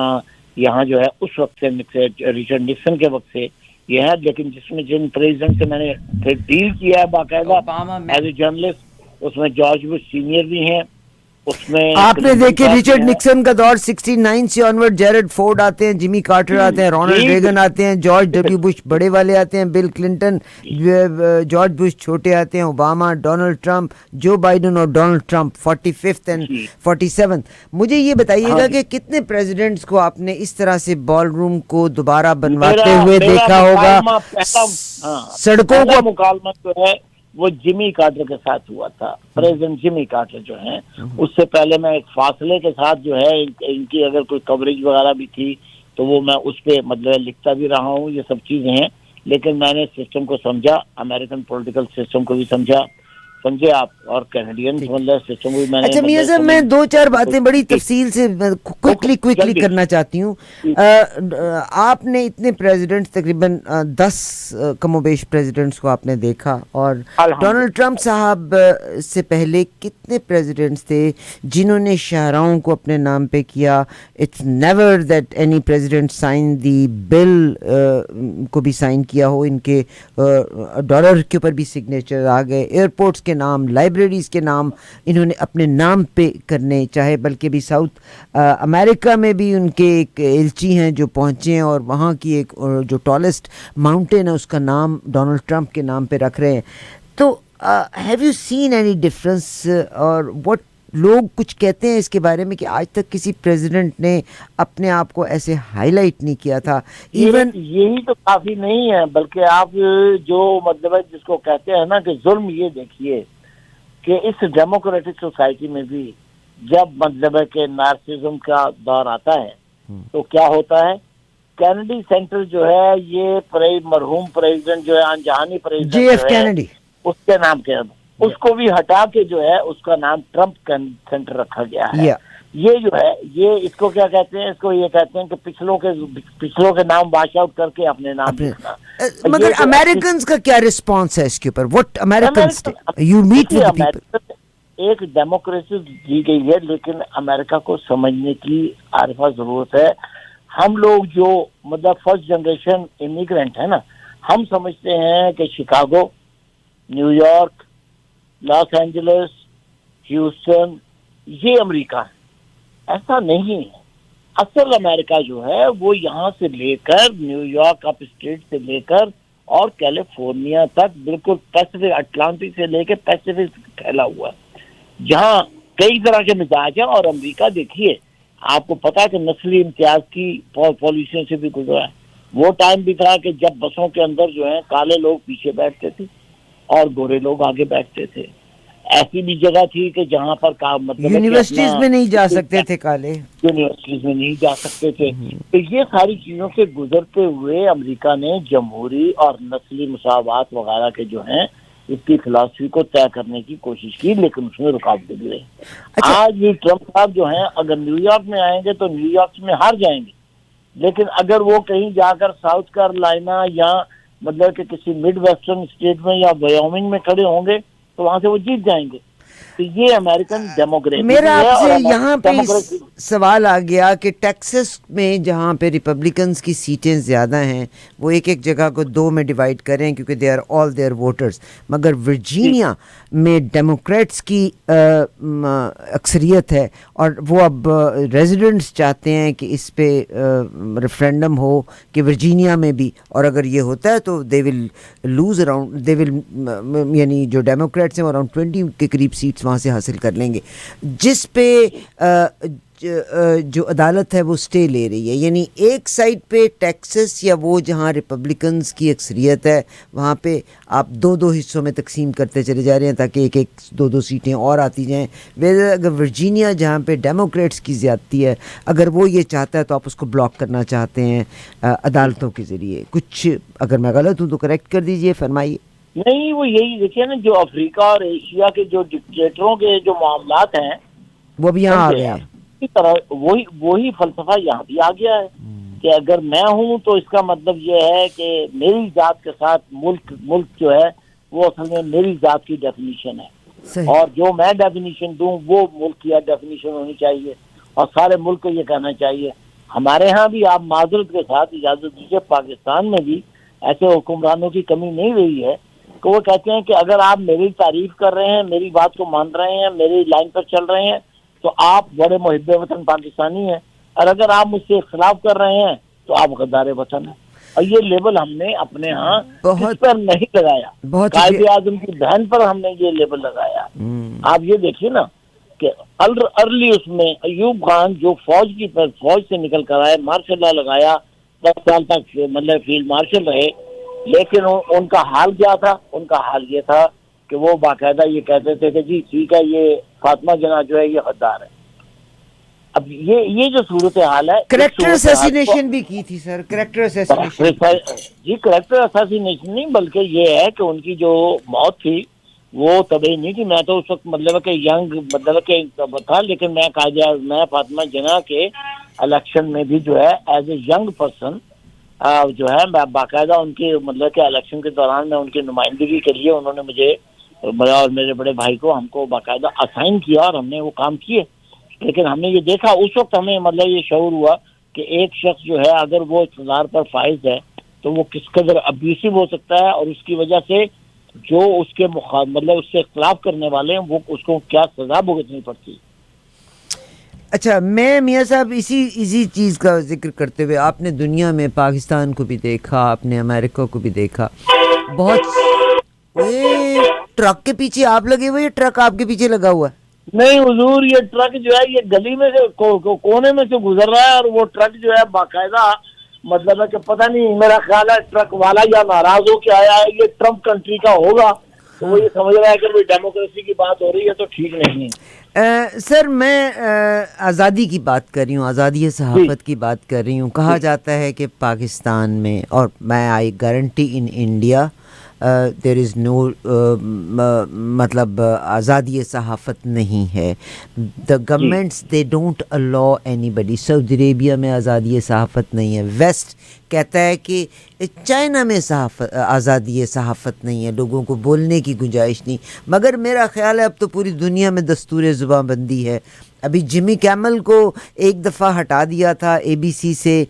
یہاں جو ہے اس وقت سے ریچرڈ نکسن کے وقت سے یہ ہے. لیکن جس میں جن پریزیڈنٹ سے میں نے پھر ڈیل کیا ہے باقاعدہ ایز اے جرنلسٹ, اس میں جارج بش سینئر بھی ہیں, اس میں آپ نے دیکھے ریچرڈ نکسن کا دور 69 سے آنورڈ, جیرڈ فورڈ آتے ہیں, جمی کارٹر آتے ہیں, رونلڈ ریگن آتے ہیں, جارج ڈبلیو بش بڑے والے آتے ہیں, بل کلنٹن, جارج بش چھوٹے آتے ہیں, Obama, Donald Trump, Joe Biden اور Donald Trump 45th and 47th. مجھے یہ بتائیے گا کہ کتنے پریزیڈنٹس کو آپ نے اس طرح سے بال روم کو دوبارہ بنواتے ہوئے دیکھا ہوگا؟ سڑکوں کو مکالمہ جو ہے وہ جمی کارٹر کے ساتھ ہوا تھا, پریزیڈنٹ جمی کارٹر جو ہیں. اس سے پہلے میں ایک فاصلے کے ساتھ جو ہے ان کی اگر کوئی کوریج وغیرہ بھی تھی تو وہ میں اس پہ مطلب لکھتا بھی رہا ہوں, یہ سب چیزیں ہیں. لیکن میں نے سسٹم کو سمجھا, امریکن پولیٹیکل سسٹم کو بھی سمجھا, سمجھے آپ, اور کینیڈین مطلب سسٹم بھی میں نے. اچھا میاں صاحب, میں دو چار باتیں بڑی تفصیل سے کوئکلی کرنا چاہتی ہوں. آپ نے اتنے پریزیڈنٹس تقریباً 10 کم و بیش پریزیڈنٹس کو آپ نے دیکھا, اور ڈونلڈ ٹرمپ صاحب سے پہلے کتنے پریزیڈنٹس تھے جنہوں نے شاہراہوں کو اپنے نام پہ کیا؟ It's never that any president sign the bill کو بھی سائن کیا ہو, ان کے ڈالر کے اوپر بھی سگنیچر آ گئے, ایئرپورٹس کے نام, لائبریریز کے نام انہوں نے اپنے نام پہ کرنے چاہے, بلکہ بھی ساؤتھ امریکہ میں بھی ان کے ایک ایلچی ہیں جو پہنچے ہیں, اور وہاں کی ایک جو ٹالسٹ ماؤنٹین ہے اس کا نام ڈونلڈ ٹرمپ کے نام پہ رکھ رہے ہیں. تو have you seen any difference, اور وٹ لوگ کچھ کہتے ہیں اس کے بارے میں کہ آج تک کسی پریزیڈنٹ نے اپنے آپ کو ایسے ہائی لائٹ نہیں کیا تھا. ایون یہی تو کافی نہیں ہے, بلکہ آپ جو مطلب ہے جس کو کہتے ہیں نا کہ ظلم, یہ دیکھیے کہ اس ڈیموکریٹک سوسائٹی میں بھی جب مطلب ہے کہ نارسزم کا دور آتا ہے تو کیا ہوتا ہے, کینیڈی سینٹر جو ہے یہ مرحوم پریزیڈنٹ جو ہے انجہانی پریزیڈنٹ جے ایف کینیڈی, اس کے نام کے اس کو بھی ہٹا کے جو ہے اس کا نام ٹرمپ سینٹر رکھا گیا ہے. یہ جو ہے یہ اس کو کیا کہتے ہیں, اس کو یہ کہتے ہیں کہ پچھلوں کے نام واش آؤٹ کر کے اپنے نام لکھنا. مگر امریکنز کا کیا رسپانس ہے اس کے اوپر؟ What Americans you meet with people, ایک ڈیموکریسی دی گئی ہے, لیکن امریکہ کو سمجھنے کی عارفہ ضرورت ہے. ہم لوگ جو مطلب فرسٹ جنریشن امیگرینٹ ہے نا, ہم سمجھتے ہیں کہ Chicago, New York, Los Angeles, Houston یہ امریکہ ہے. ایسا نہیں ہے. اصل امریکہ جو ہے وہ یہاں سے لے کر نیو یارک اپ اسٹیٹ سے لے کر اور کیلیفورنیا تک بالکل پیسفک, اٹلانٹک سے لے کے پیسفک پھیلا ہوا ہے, جہاں کئی طرح کے مزاج ہیں. اور امریکہ دیکھیے, آپ کو پتا ہے کہ نسلی امتیاز کی پالیسیوں سے بھی گزرا ہے. وہ ٹائم بھی تھا کہ جب بسوں کے اندر جو ہے کالے لوگ پیچھے بیٹھتے تھے اور گورے لوگ آگے بیٹھتے تھے. ایسی بھی جگہ تھی کہ جہاں پر مطلب یونیورسٹیز میں نہیں جا سکتے تھے کالے, یونیورسٹیز میں نہیں جا سکتے تھے. تو یہ ساری چیزوں سے گزرتے ہوئے امریکہ نے جمہوری اور نسلی مساوات وغیرہ کے جو ہیں اس کی فلاسفی کو طے کرنے کی کوشش کی, لیکن اس میں رکاوٹیں بھی رہی. آج بھی ٹرمپ صاحب جو ہیں اگر نیو یارک میں آئیں گے تو نیو یارک میں ہار جائیں گے, لیکن اگر وہ کہیں جا کر ساؤتھ کیرولائنا یا مطلب کہ کسی مڈ ویسٹرن اسٹیٹ میں یا ویومنگ میں کھڑے ہوں گے تو وہاں سے وہ جیت جائیں گے. تو یہ امریکن ڈیموکریسی میرا ہے. آپ سے اور یہاں پہ ڈیموکریسی سوال آ گیا کہ ٹیکسس میں جہاں پہ ریپبلکنس کی سیٹیں زیادہ ہیں وہ ایک جگہ کو 2 میں ڈیوائڈ کریں کیونکہ they are all their voters, مگر ورجینیا میں ڈیموکریٹس کی اکثریت ہے اور وہ اب ریزیڈنٹس چاہتے ہیں کہ اس پہ ریفرینڈم ہو کہ ورجینیا میں بھی، اور اگر یہ ہوتا ہے تو دے ول لوز اراؤنڈ دے ول یعنی جو ڈیموکریٹس ہیں اراؤنڈ 20 کے قریب سیٹس وہاں سے حاصل کر لیں گے، جس پہ جو عدالت ہے وہ سٹے لے رہی ہے. یعنی ایک سائڈ پہ ٹیکسس یا وہ جہاں ریپبلکنز کی اکثریت ہے وہاں پہ آپ 2 حصوں میں تقسیم کرتے چلے جا رہے ہیں تاکہ 2 سیٹیں اور آتی جائیں. اگر ورجینیا جہاں پہ ڈیموکریٹس کی زیادتی ہے اگر وہ یہ چاہتا ہے تو آپ اس کو بلاک کرنا چاہتے ہیں عدالتوں کے ذریعے. کچھ اگر میں غلط ہوں تو کریکٹ کر دیجئے، فرمائیے. نہیں، وہ یہی دیکھیے نا، جو افریقہ اور ایشیا کے جو ڈکٹیٹروں کے جو معاملات ہیں وہ بھی یہاں آ گئے ہیں. اسی طرح وہی فلسفہ یہاں بھی آ گیا ہے کہ اگر میں ہوں تو اس کا مطلب یہ ہے کہ میری ذات کے ساتھ ملک جو ہے وہ اصل میں میری ذات کی ڈیفینیشن ہے، اور جو میں ڈیفینیشن دوں وہ ملک کی ڈیفینیشن ہونی چاہیے اور سارے ملک کو یہ کہنا چاہیے. ہمارے ہاں بھی آپ معذرت کے ساتھ اجازت دیجیے، پاکستان میں بھی ایسے حکمرانوں کی کمی نہیں رہی ہے کہ وہ کہتے ہیں کہ اگر آپ میری تعریف کر رہے ہیں، میری بات کو مان رہے ہیں، میری لائن پر چل رہے ہیں تو آپ بڑے محب وطن پاکستانی ہیں، اور اگر آپ مجھ سے اختلاف کر رہے ہیں تو آپ غدار وطن ہیں. اور یہ لیبل ہم نے اپنے ہاں کس پر نہیں لگایا، قائد اعظم کی بہن پر ہم نے یہ لیبل لگایا. آپ یہ دیکھیے نا کہ ارلی اس میں ایوب خان جو فوج سے نکل کر آئے، مارشل لا لگایا، 10 سال تک مطلب فیلڈ مارشل رہے، لیکن ان کا حال کیا تھا؟ ان کا حال یہ تھا کہ وہ باقاعدہ یہ کہتے تھے کہ جی ٹھیک ہے، یہ فاطمہ جناح جو ہے یہ غدار ہے. اب یہ جو صورتحال ہے، کریکٹر اسیسینیشن بھی کی تھی سر، کریکٹر اسیسینیشن جی کریکٹر اسیسینیشن نہیں بلکہ یہ ہے کہ ان کی جو موت تھی وہ طبعی نہیں تھی. میں تو اس وقت مطلب کہ ینگ مطلب کہ تھا، لیکن میں فاطمہ جناح کے الیکشن میں بھی جو ہے ایز اے ینگ پرسن جو ہے میں باقاعدہ ان کے مطلب کہ الیکشن کے دوران میں ان کی نمائندگی کے لیے انہوں نے مجھے اور میرے بڑے بھائی کو ہم کو باقاعدہ اسائن کیا اور ہم نے وہ کام کیے. لیکن ہم نے یہ دیکھا اس وقت ہمیں مطلب یہ شعور ہوا کہ ایک شخص جو ہے اگر وہ اقتدار پر فائز ہے تو وہ کس قدر ابیوسو ہو سکتا ہے، اور اس کی وجہ سے جو اس کے مطلب اس سے اختلاف کرنے والے ہیں وہ اس کو کیا سزا بھگتنی پڑتی. اچھا، میں میاں صاحب اسی چیز کا ذکر کرتے ہوئے، آپ نے دنیا میں پاکستان کو بھی دیکھا، آپ نے امریکہ کو بھی دیکھا، بہت ٹرک کے پیچھے آپ لگے ہوئے، ٹرک آپ کے پیچھے لگا ہوا ہے؟ نہیں حضور، یہ ٹرک جو ہے یہ گلی میں سے کونے میں سے گزر رہا ہے، اور وہ ٹرک جو ہے باقاعدہ مطلب ہے کہ پتہ نہیں، میرا خیال ہے ٹرک والا یا ناراض ہو کے آیا ہے، یہ ٹرمپ کنٹری کا ہوگا تو وہ یہ سمجھ رہا ہے کہ ڈیموکریسی کی بات ہو رہی ہے تو ٹھیک نہیں ہے. سر میں آزادی کی بات کر رہی ہوں، آزادی صحافت کی بات کر رہی ہوں. کہا جاتا ہے کہ پاکستان میں، اور میں آئی گارنٹی ان انڈیا دیر از نو مطلب آزادی صحافت نہیں ہے. The governments they don't allow anybody. Saudi Arabia میں آزادی صحافت نہیں ہے. ویسٹ کہتا ہے کہ چائنا میں آزادی صحافت نہیں ہے، لوگوں کو بولنے کی گنجائش نہیں. مگر میرا خیال ہے اب تو پوری دنیا میں دستور زبان بندی ہے. ابھی جمی کیمل کو ایک دفعہ ہٹا دیا تھا اے بی سی سے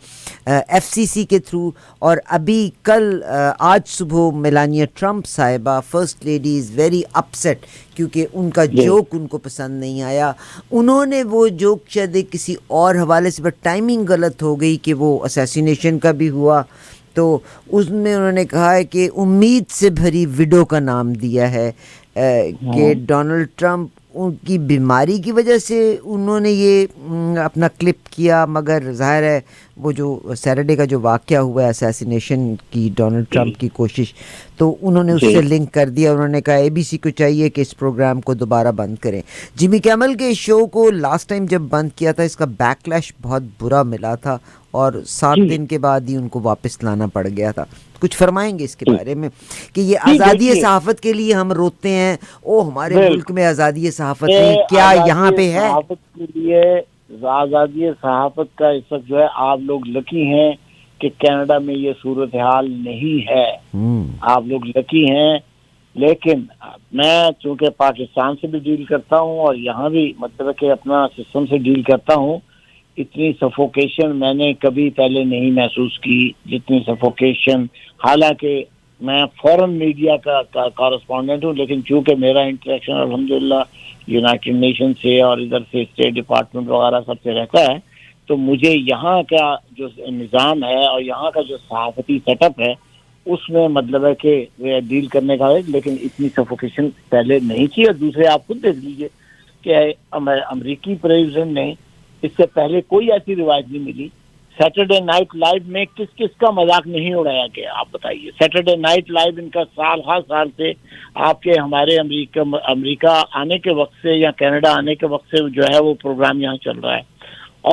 ایف سی سی کے تھرو، اور ابھی آج صبح میلانیا ٹرمپ صاحبہ first lady is very upset کیونکہ ان کا جوک ان کو پسند نہیں آیا. انہوں نے وہ جوک شاید کسی اور حوالے سے، بٹ ٹائمنگ غلط ہو گئی کہ وہ اسیسینیشن کا بھی ہوا، تو اس میں انہوں نے کہا ہے کہ امید سے بھری وڈو کا نام دیا ہے کہ ڈونلڈ ٹرمپ ان کی بیماری کی وجہ سے انہوں نے یہ اپنا کلپ کیا. مگر ظاہر ہے وہ جو سیٹرڈے کا جو واقعہ ہوا ہے اسیسینیشن کی، ڈونلڈ ٹرمپ کی کوشش، تو انہوں نے اس سے لنک کر دیا. انہوں نے کہا اے بی سی کو چاہیے کہ اس پروگرام کو دوبارہ بند کریں. جمی کیمل کے شو کو لاسٹ ٹائم جب بند کیا تھا اس کا بیک لیش بہت برا ملا تھا، اور 7 دن کے بعد ہی ان کو واپس لانا پڑ گیا تھا. کچھ فرمائیں گے اس کے بارے میں کہ یہ آزادی صحافت کے لیے ہم روتے ہیں، او ہمارے ملک میں آزادی صحافت نہیں، کیا یہاں پہ ہے؟ صحافت کے لیے آزادی صحافت کا اس وقت جو ہے آپ لوگ لکی ہیں کہ کینیڈا میں یہ صورتحال نہیں ہے. آپ لوگ لکی ہیں. لیکن میں چونکہ پاکستان سے بھی ڈیل کرتا ہوں اور یہاں بھی مطلب کہ اپنا سسٹم سے ڈیل کرتا ہوں, اتنی سفوکیشن میں نے کبھی پہلے نہیں محسوس کی جتنی سفوکیشن. حالانکہ میں فورن میڈیا کا کارسپونڈنٹ ہوں, لیکن چونکہ میرا انٹریکشن الحمدللہ یونائٹڈ نیشن سے اور ادھر سے اسٹیٹ ڈپارٹمنٹ وغیرہ سب سے رہتا ہے, تو مجھے یہاں کا جو نظام ہے اور یہاں کا جو صحافتی سیٹ اپ ہے اس میں مطلب ہے کہ ڈیل کرنے کا ہے. لیکن اتنی سفوکیشن پہلے نہیں تھی. اور دوسرے آپ خود دیکھ لیجئے کہ امریکی پریزیڈنٹ نے اس سے پہلے کوئی ایسی روایت نہیں ملی. سیٹرڈے نائٹ لائیو میں کس کس کا مذاق نہیں اڑایا گیا, آپ بتائیے. سیٹرڈے نائٹ لائیو ان کا سال ہر سال سے آپ کے ہمارے امریکہ آنے کے وقت سے یا کینیڈا آنے کے وقت سے جو ہے وہ پروگرام یہاں چل رہا ہے,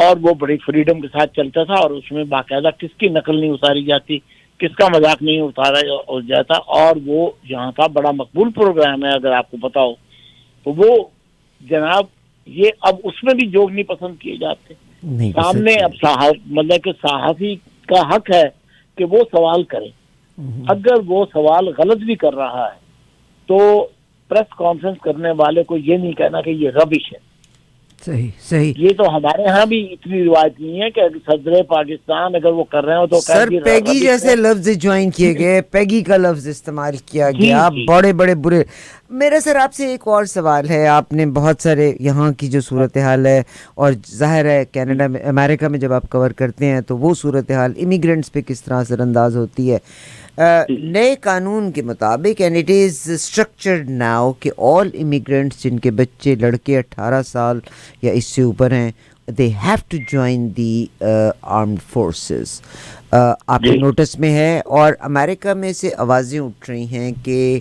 اور وہ بڑی فریڈم کے ساتھ چلتا تھا, اور اس میں باقاعدہ کس کی نقل نہیں اتاری جاتی, کس کا مذاق نہیں اتارا جاتا, اور وہ یہاں کا بڑا مقبول پروگرام ہے اگر آپ کو پتا ہو. تو وہ جناب یہ اب اس میں بھی جوگ نہیں پسند کیے جاتے. سامنے اب مطلب کہ صحافی کا حق ہے کہ وہ سوال کرے. اگر وہ سوال غلط بھی کر رہا ہے تو پریس کانفرنس کرنے والے کو یہ نہیں کہنا کہ یہ ربش ہے. صحیح. یہ تو ہمارے ہاں بھی اتنی روایت نہیں ہے کہ صدر پاکستان اگر وہ کر رہے ہو تو سر پیگی جیسے لفظ جوائن کیے گئے, پیگی کا لفظ استعمال کیا گیا, بڑے بڑے برے. میرا سر آپ سے ایک اور سوال ہے. آپ نے بہت سارے یہاں کی جو صورتحال ہے, اور ظاہر ہے کینیڈا میں امریکہ میں جب آپ کور کرتے ہیں تو وہ صورتحال امیگرینٹس پہ کس طرح اثر انداز ہوتی ہے. نئے قانون کے مطابق and it is structured now کہ آل امیگرینٹس جن کے بچے لڑکے 18 سال یا اس سے اوپر ہیں they have to join the armed forces. آپ کے نوٹس میں ہے. اور امریکہ میں سے آوازیں اٹھ رہی ہیں کہ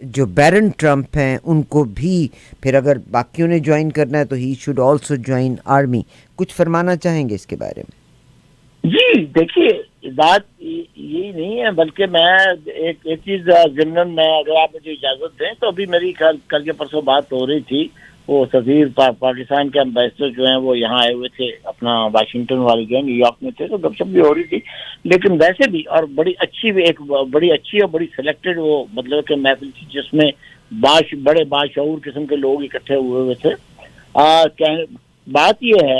جو بیرن ٹرمپ ہیں ان کو بھی پھر اگر باقیوں نے جوائن کرنا ہے تو he should also join army. کچھ فرمانا چاہیں گے اس کے بارے میں؟ جی دیکھیے بات یہی نہیں ہے, بلکہ میں ایک چیز ضمن میں اگر آپ مجھے اجازت دیں تو ابھی میری کل کے پرسوں بات ہو رہی تھی. وہ سفیر پاکستان کے امبیسڈر جو ہیں وہ یہاں آئے ہوئے تھے, اپنا واشنگٹن والے جو ہے نیو یارک میں تھے, تو گپ شپ بھی ہو رہی تھی. لیکن ویسے بھی اور بڑی اچھی اور بڑی سلیکٹڈ وہ مطلب کہ محفل تھی جس میں بڑے باشعور قسم کے لوگ اکٹھے ہوئے تھے. بات یہ ہے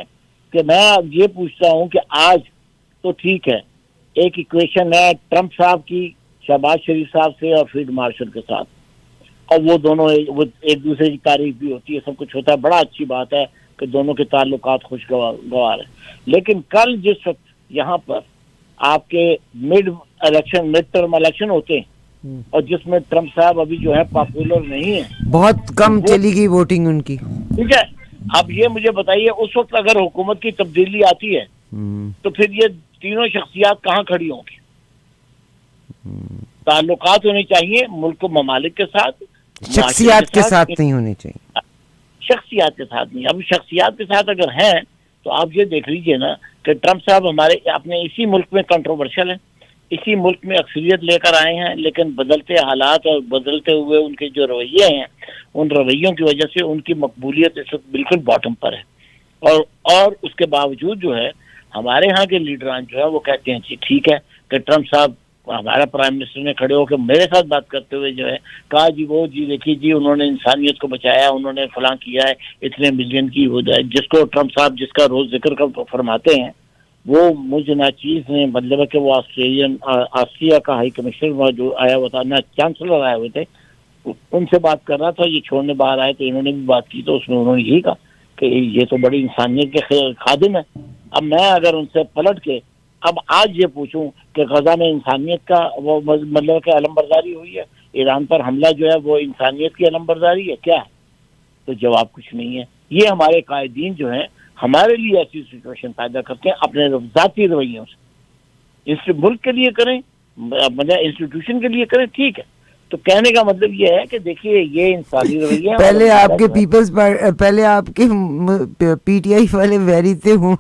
کہ میں اب یہ پوچھتا ہوں کہ آج تو ٹھیک ہے ایک ایکویشن ہے ٹرمپ صاحب کی شہباز شریف صاحب سے اور فیلڈ مارشل کے ساتھ, اور وہ دونوں ایک دوسرے کی تعریف بھی ہوتی ہے, سب کچھ ہوتا ہے, بڑا اچھی بات ہے کہ دونوں کے تعلقات خوشگوار ہیں. لیکن کل جس وقت یہاں پر آپ کے مڈ ٹرم الیکشن ہوتے ہیں اور جس میں ٹرمپ صاحب ابھی جو ہے پاپولر نہیں ہے, بہت کم چلی گئی ووٹنگ ان کی, ٹھیک ہے. اب یہ مجھے بتائیے اس وقت اگر حکومت کی تبدیلی آتی ہے تو پھر یہ تینوں شخصیات کہاں کھڑی ہوں گی؟ تعلقات ہونے چاہیے ملک و ممالک کے ساتھ, شخصیات کے ساتھ نہیں ہونے چاہیے. شخصیات کے ساتھ نہیں. اب شخصیات کے ساتھ اگر ہیں تو آپ یہ دیکھ لیجئے نا کہ ٹرمپ صاحب ہمارے اپنے اسی ملک میں کنٹروورشل ہیں, اسی ملک میں اکثریت لے کر آئے ہیں, لیکن بدلتے حالات اور بدلتے ہوئے ان کے جو رویے ہیں ان رویوں کی وجہ سے ان کی مقبولیت اس وقت بالکل باٹم پر ہے. اور اس کے باوجود جو ہے ہمارے ہاں کے لیڈران جو ہے وہ کہتے ہیں جی ٹھیک ہے کہ ٹرمپ صاحب ہمارا پرائم منسٹر نے کھڑے ہو کے میرے ساتھ بات کرتے ہوئے جو ہے کہا جی وہ جی دیکھیے جی انہوں نے انسانیت کو بچایا, انہوں نے فلاں کیا ہے, اتنے ملین کی ہو جائے, جس کو ٹرمپ صاحب جس کا روز ذکر فرماتے ہیں. وہ مجھ ناچیز نے مطلب ہے کہ وہ آسٹریا کا ہائی کمشنر جو آیا ہوا تھا, نہ چانسلر آئے ہوئے تھے, ان سے بات کر رہا تھا. یہ چھوڑنے باہر آئے تو انہوں نے بھی بات کی, تو اس میں انہوں نے یہی کہا کہ یہ تو بڑی انسانیت کے خادم ہے. اب میں اگر ان سے پلٹ کے اب آج یہ پوچھوں کہ غزہ میں انسانیت کا وہ مطلب کہ علم برداری ہوئی ہے, ایران پر حملہ جو ہے وہ انسانیت کی علم برداری ہے کیا ہے, تو جواب کچھ نہیں ہے. یہ ہمارے قائدین جو ہیں ہمارے لیے ایسی سچویشن پیدا کرتے ہیں اپنے ذاتی رویوں سے. ملک کے لیے کریں, مطلب انسٹیٹیوشن کے لیے کریں, ٹھیک ہے. تو کہنے کا مطلب یہ ہے کہ دیکھیے یہ انسانی رویہ پہلے آپ کے پہلے آپ کے PTI والے ویری تھے, ہوں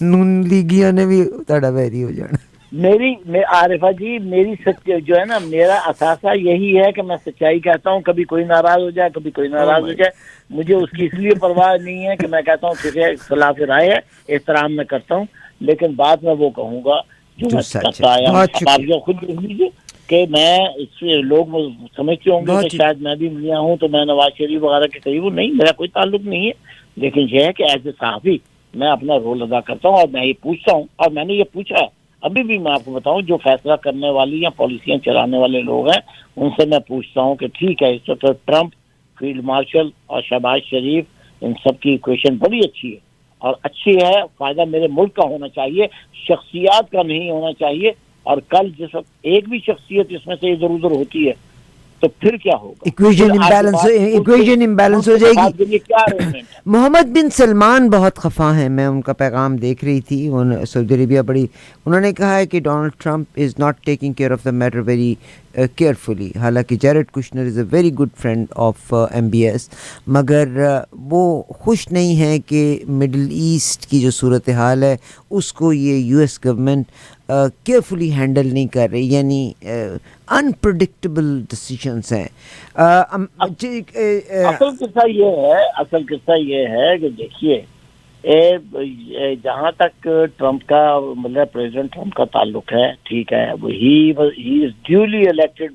نون لیگیاں نے بھی تھوڑا ویری ہو جانا. عارفہ جی میری جو ہے نا میرا اثاثہ یہی ہے کہ میں سچائی کہتا ہوں، کبھی کوئی ناراض ہو جائے کبھی کوئی ناراض ہو جائے، مجھے اس کی اس لیے پرواہ نہیں ہے کہ میں کہتا ہوں کسی خلاف رائے ہے، احترام میں کرتا ہوں، لیکن بات میں وہ کہوں گا جو میں سچ ہے. کرتا آیا ہوں. بہت اب آپ شکریہ. جو خود دیکھ لیجیے کہ میں اس سے لوگ سمجھتے ہوں گے کہ شاید میں بھی میاں ہوں تو میں نواز شریف وغیرہ کے قریب ہوں. نہیں، میرا کوئی تعلق نہیں ہے، لیکن یہ ہے کہ ایز اے صحافی میں اپنا رول ادا کرتا ہوں اور میں یہ پوچھتا ہوں، اور میں نے یہ پوچھا ہے ابھی بھی. میں آپ کو بتاؤں جو فیصلہ کرنے والی یا پالیسیاں چلانے والے لوگ ہیں ان سے میں پوچھتا ہوں کہ ٹھیک ہے اس وقت ٹرمپ، فیلڈ مارشل اور شہباز شریف، ان سب کی ایکویشن بڑی اچھی ہے اور اچھی ہے، فائدہ میرے ملک کا ہونا چاہیے، شخصیات کا نہیں ہونا چاہیے. اور کل جس وقت ایک بھی شخصیت اس میں سے ادھر ادھر ہوتی ہے تو پھر کیا ہوگا؟ ایکویشن امبیلنس ہو جائے گی. کیا ارینجمنٹ ہے؟ محمد بن سلمان بہت خفا ہیں، میں ان کا پیغام دیکھ رہی تھی. سعودی عربیہ انہوں نے کہا ہے کہ Donald Trump is not taking care of the matter very carefully. حالانکہ Jared Kushner is a very good friend of MBS، مگر وہ خوش نہیں ہے کہ مڈل ایسٹ کی جو صورتحال ہے اس کو یہ US گورنمنٹ کیئرفلی ہینڈل نہیں کر رہی، یعنی انپرڈکٹیبل ڈسیشنس ہیں. اصل قصہ یہ ہے کہ دیکھیے جہاں تک ٹرمپ کا مطلب پریزیڈنٹ ٹرمپ کا تعلق ہے، ٹھیک ہے، he is duly elected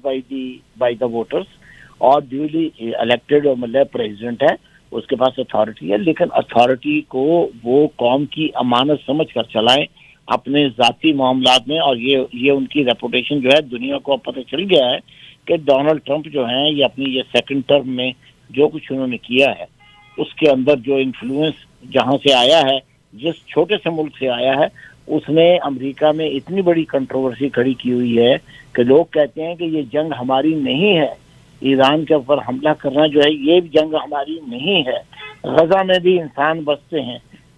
by the voters اور ڈیولی الیکٹڈ مطلب پریزیڈنٹ ہے، اس کے پاس اتھارٹی ہے، لیکن اتھارٹی کو وہ قوم کی امانت سمجھ کر چلائیں اپنے ذاتی معاملات میں. اور یہ ان کی ریپوٹیشن جو ہے دنیا کو اب پتہ چل گیا ہے کہ ڈونلڈ ٹرمپ جو ہیں یہ اپنی یہ سیکنڈ ٹرم میں جو کچھ انہوں نے کیا ہے اس کے اندر جو انفلوئنس جہاں سے آیا ہے، جس چھوٹے سے ملک سے آیا ہے، اس نے امریکہ میں اتنی بڑی کنٹروورسی کھڑی کی ہوئی ہے کہ لوگ کہتے ہیں کہ یہ جنگ ہماری نہیں ہے، ایران کے اوپر حملہ کرنا جو ہے یہ جنگ ہماری نہیں ہے، غزہ میں بھی انسان بستے ہیں.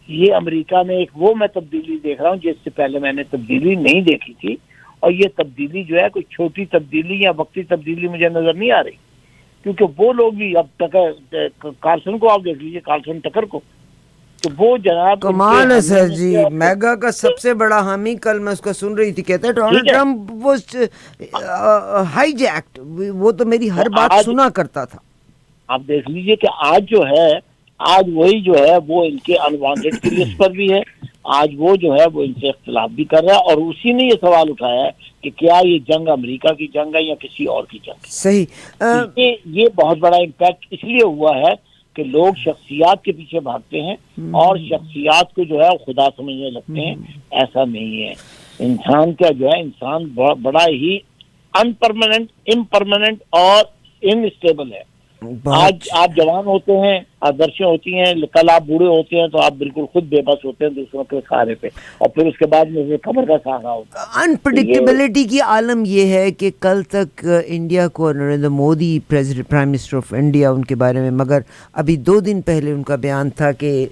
یہ امریکہ میں ایک وہ میں تبدیلی دیکھ رہا ہوں جس سے پہلے میں نے تبدیلی نہیں دیکھی تھی، اور یہ تبدیلی جو ہے کوئی چھوٹی تبدیلی یا وقتی تبدیلی مجھے نظر نہیں آ رہی، کیونکہ وہ لوگ بھی اب کارسن کو آپ دیکھ لیجیے، کارسن ٹکر کو، تو وہ جناب کمال ہے سر جی، میگا کا سب سے بڑا حامی. کل میں اس کا سن رہی تھی، کہتا ہے Donald Trump was high jagged, وہ تو میری ہر بات سنا کرتا تھا. آپ دیکھ لیجئے کہ آج جو ہے، آج وہی جو ہے وہ ان کے انوانٹڈ کی لسٹ پر بھی ہے، آج وہ جو ہے وہ ان سے اختلاف بھی کر رہا ہے، اور اسی نے یہ سوال اٹھایا ہے کہ کیا یہ جنگ امریکہ کی جنگ ہے یا کسی اور کی جنگ. صحیح. یہ بہت بڑا امپیکٹ اس لیے ہوا ہے کہ لوگ شخصیات کے پیچھے بھاگتے ہیں اور شخصیات کو جو ہے خدا سمجھنے لگتے ہیں. ایسا نہیں ہے، انسان کا جو ہے انسان بڑا ہی امپرماننٹ اور انسٹیبل ہے. آج آپ جوان ہوتے ہیں، آدرشیں ہوتی ہیں، کل آپ بوڑھے ہوتے ہیں تو آپ بالکل خود بے بس ہوتے ہیں دوسروں کے سہارے پہ، اور پھر اس کے بعد میں خبر کا سہارا ہوتا ہے. انپریڈکٹیبلٹی کی عالم یہ ہے کہ کل تک انڈیا کو Narendra Modi prime minister of India ان کے بارے میں، مگر ابھی 2 دن پہلے ان کا بیان تھا کہ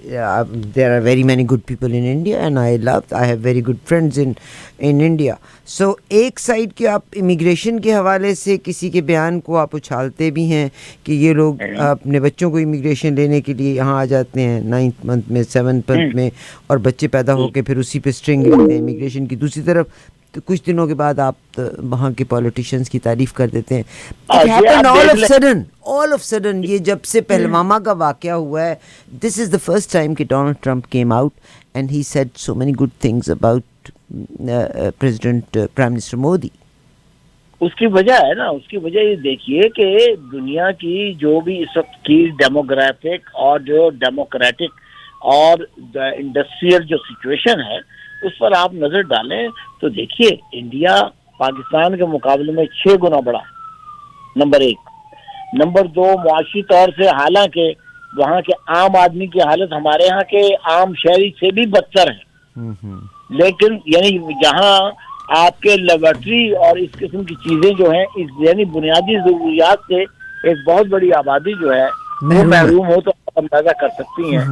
there are very many good people in India and I have very good friends in India. So ایک سائڈ کے آپ امیگریشن کے حوالے سے کسی کے بیان کو آپ اچھالتے بھی ہیں کہ یہ لوگ اپنے بچوں کو امیگریشن لینے کے لیے یہاں آ جاتے ہیں 9th منتھ میں 7th منتھ میں، اور بچے پیدا ہو کے پھر اسی پہ اسٹرنگ لیتے ہیں امیگریشن کی. دوسری طرف تو کچھ دنوں کے بعد آپ وہاں کے پولیٹیشینس کی تعریف کر دیتے ہیں. آل آف سڈن یہ جب سے پہلواما کا واقعہ ہوا ہے، this is the first time کہ Donald Trump came out and he said so many good things about president prime minister Modi. اس کی وجہ ہے نا، اس کی وجہ یہ دیکھیے کہ دنیا کی جو بھی اس وقت کی ڈیموگرافک اور جو ڈیموکریٹک اور انڈسٹریل جو سچویشن ہے اس پر آپ نظر ڈالیں تو دیکھیے انڈیا پاکستان کے مقابلے میں 6 گنا بڑا، نمبر 1. نمبر 2 معاشی طور سے حالانکہ وہاں کے عام آدمی کی حالت ہمارے ہاں کے عام شہری سے بھی بدتر ہے، لیکن یعنی جہاں آپ کے لیبارٹری اور اس قسم کی چیزیں جو ہیں یعنی بنیادی ضروریات سے ایک بہت بڑی آبادی جو ہے وہ محروم ہو، تو آپ اندازہ کر سکتی ہیں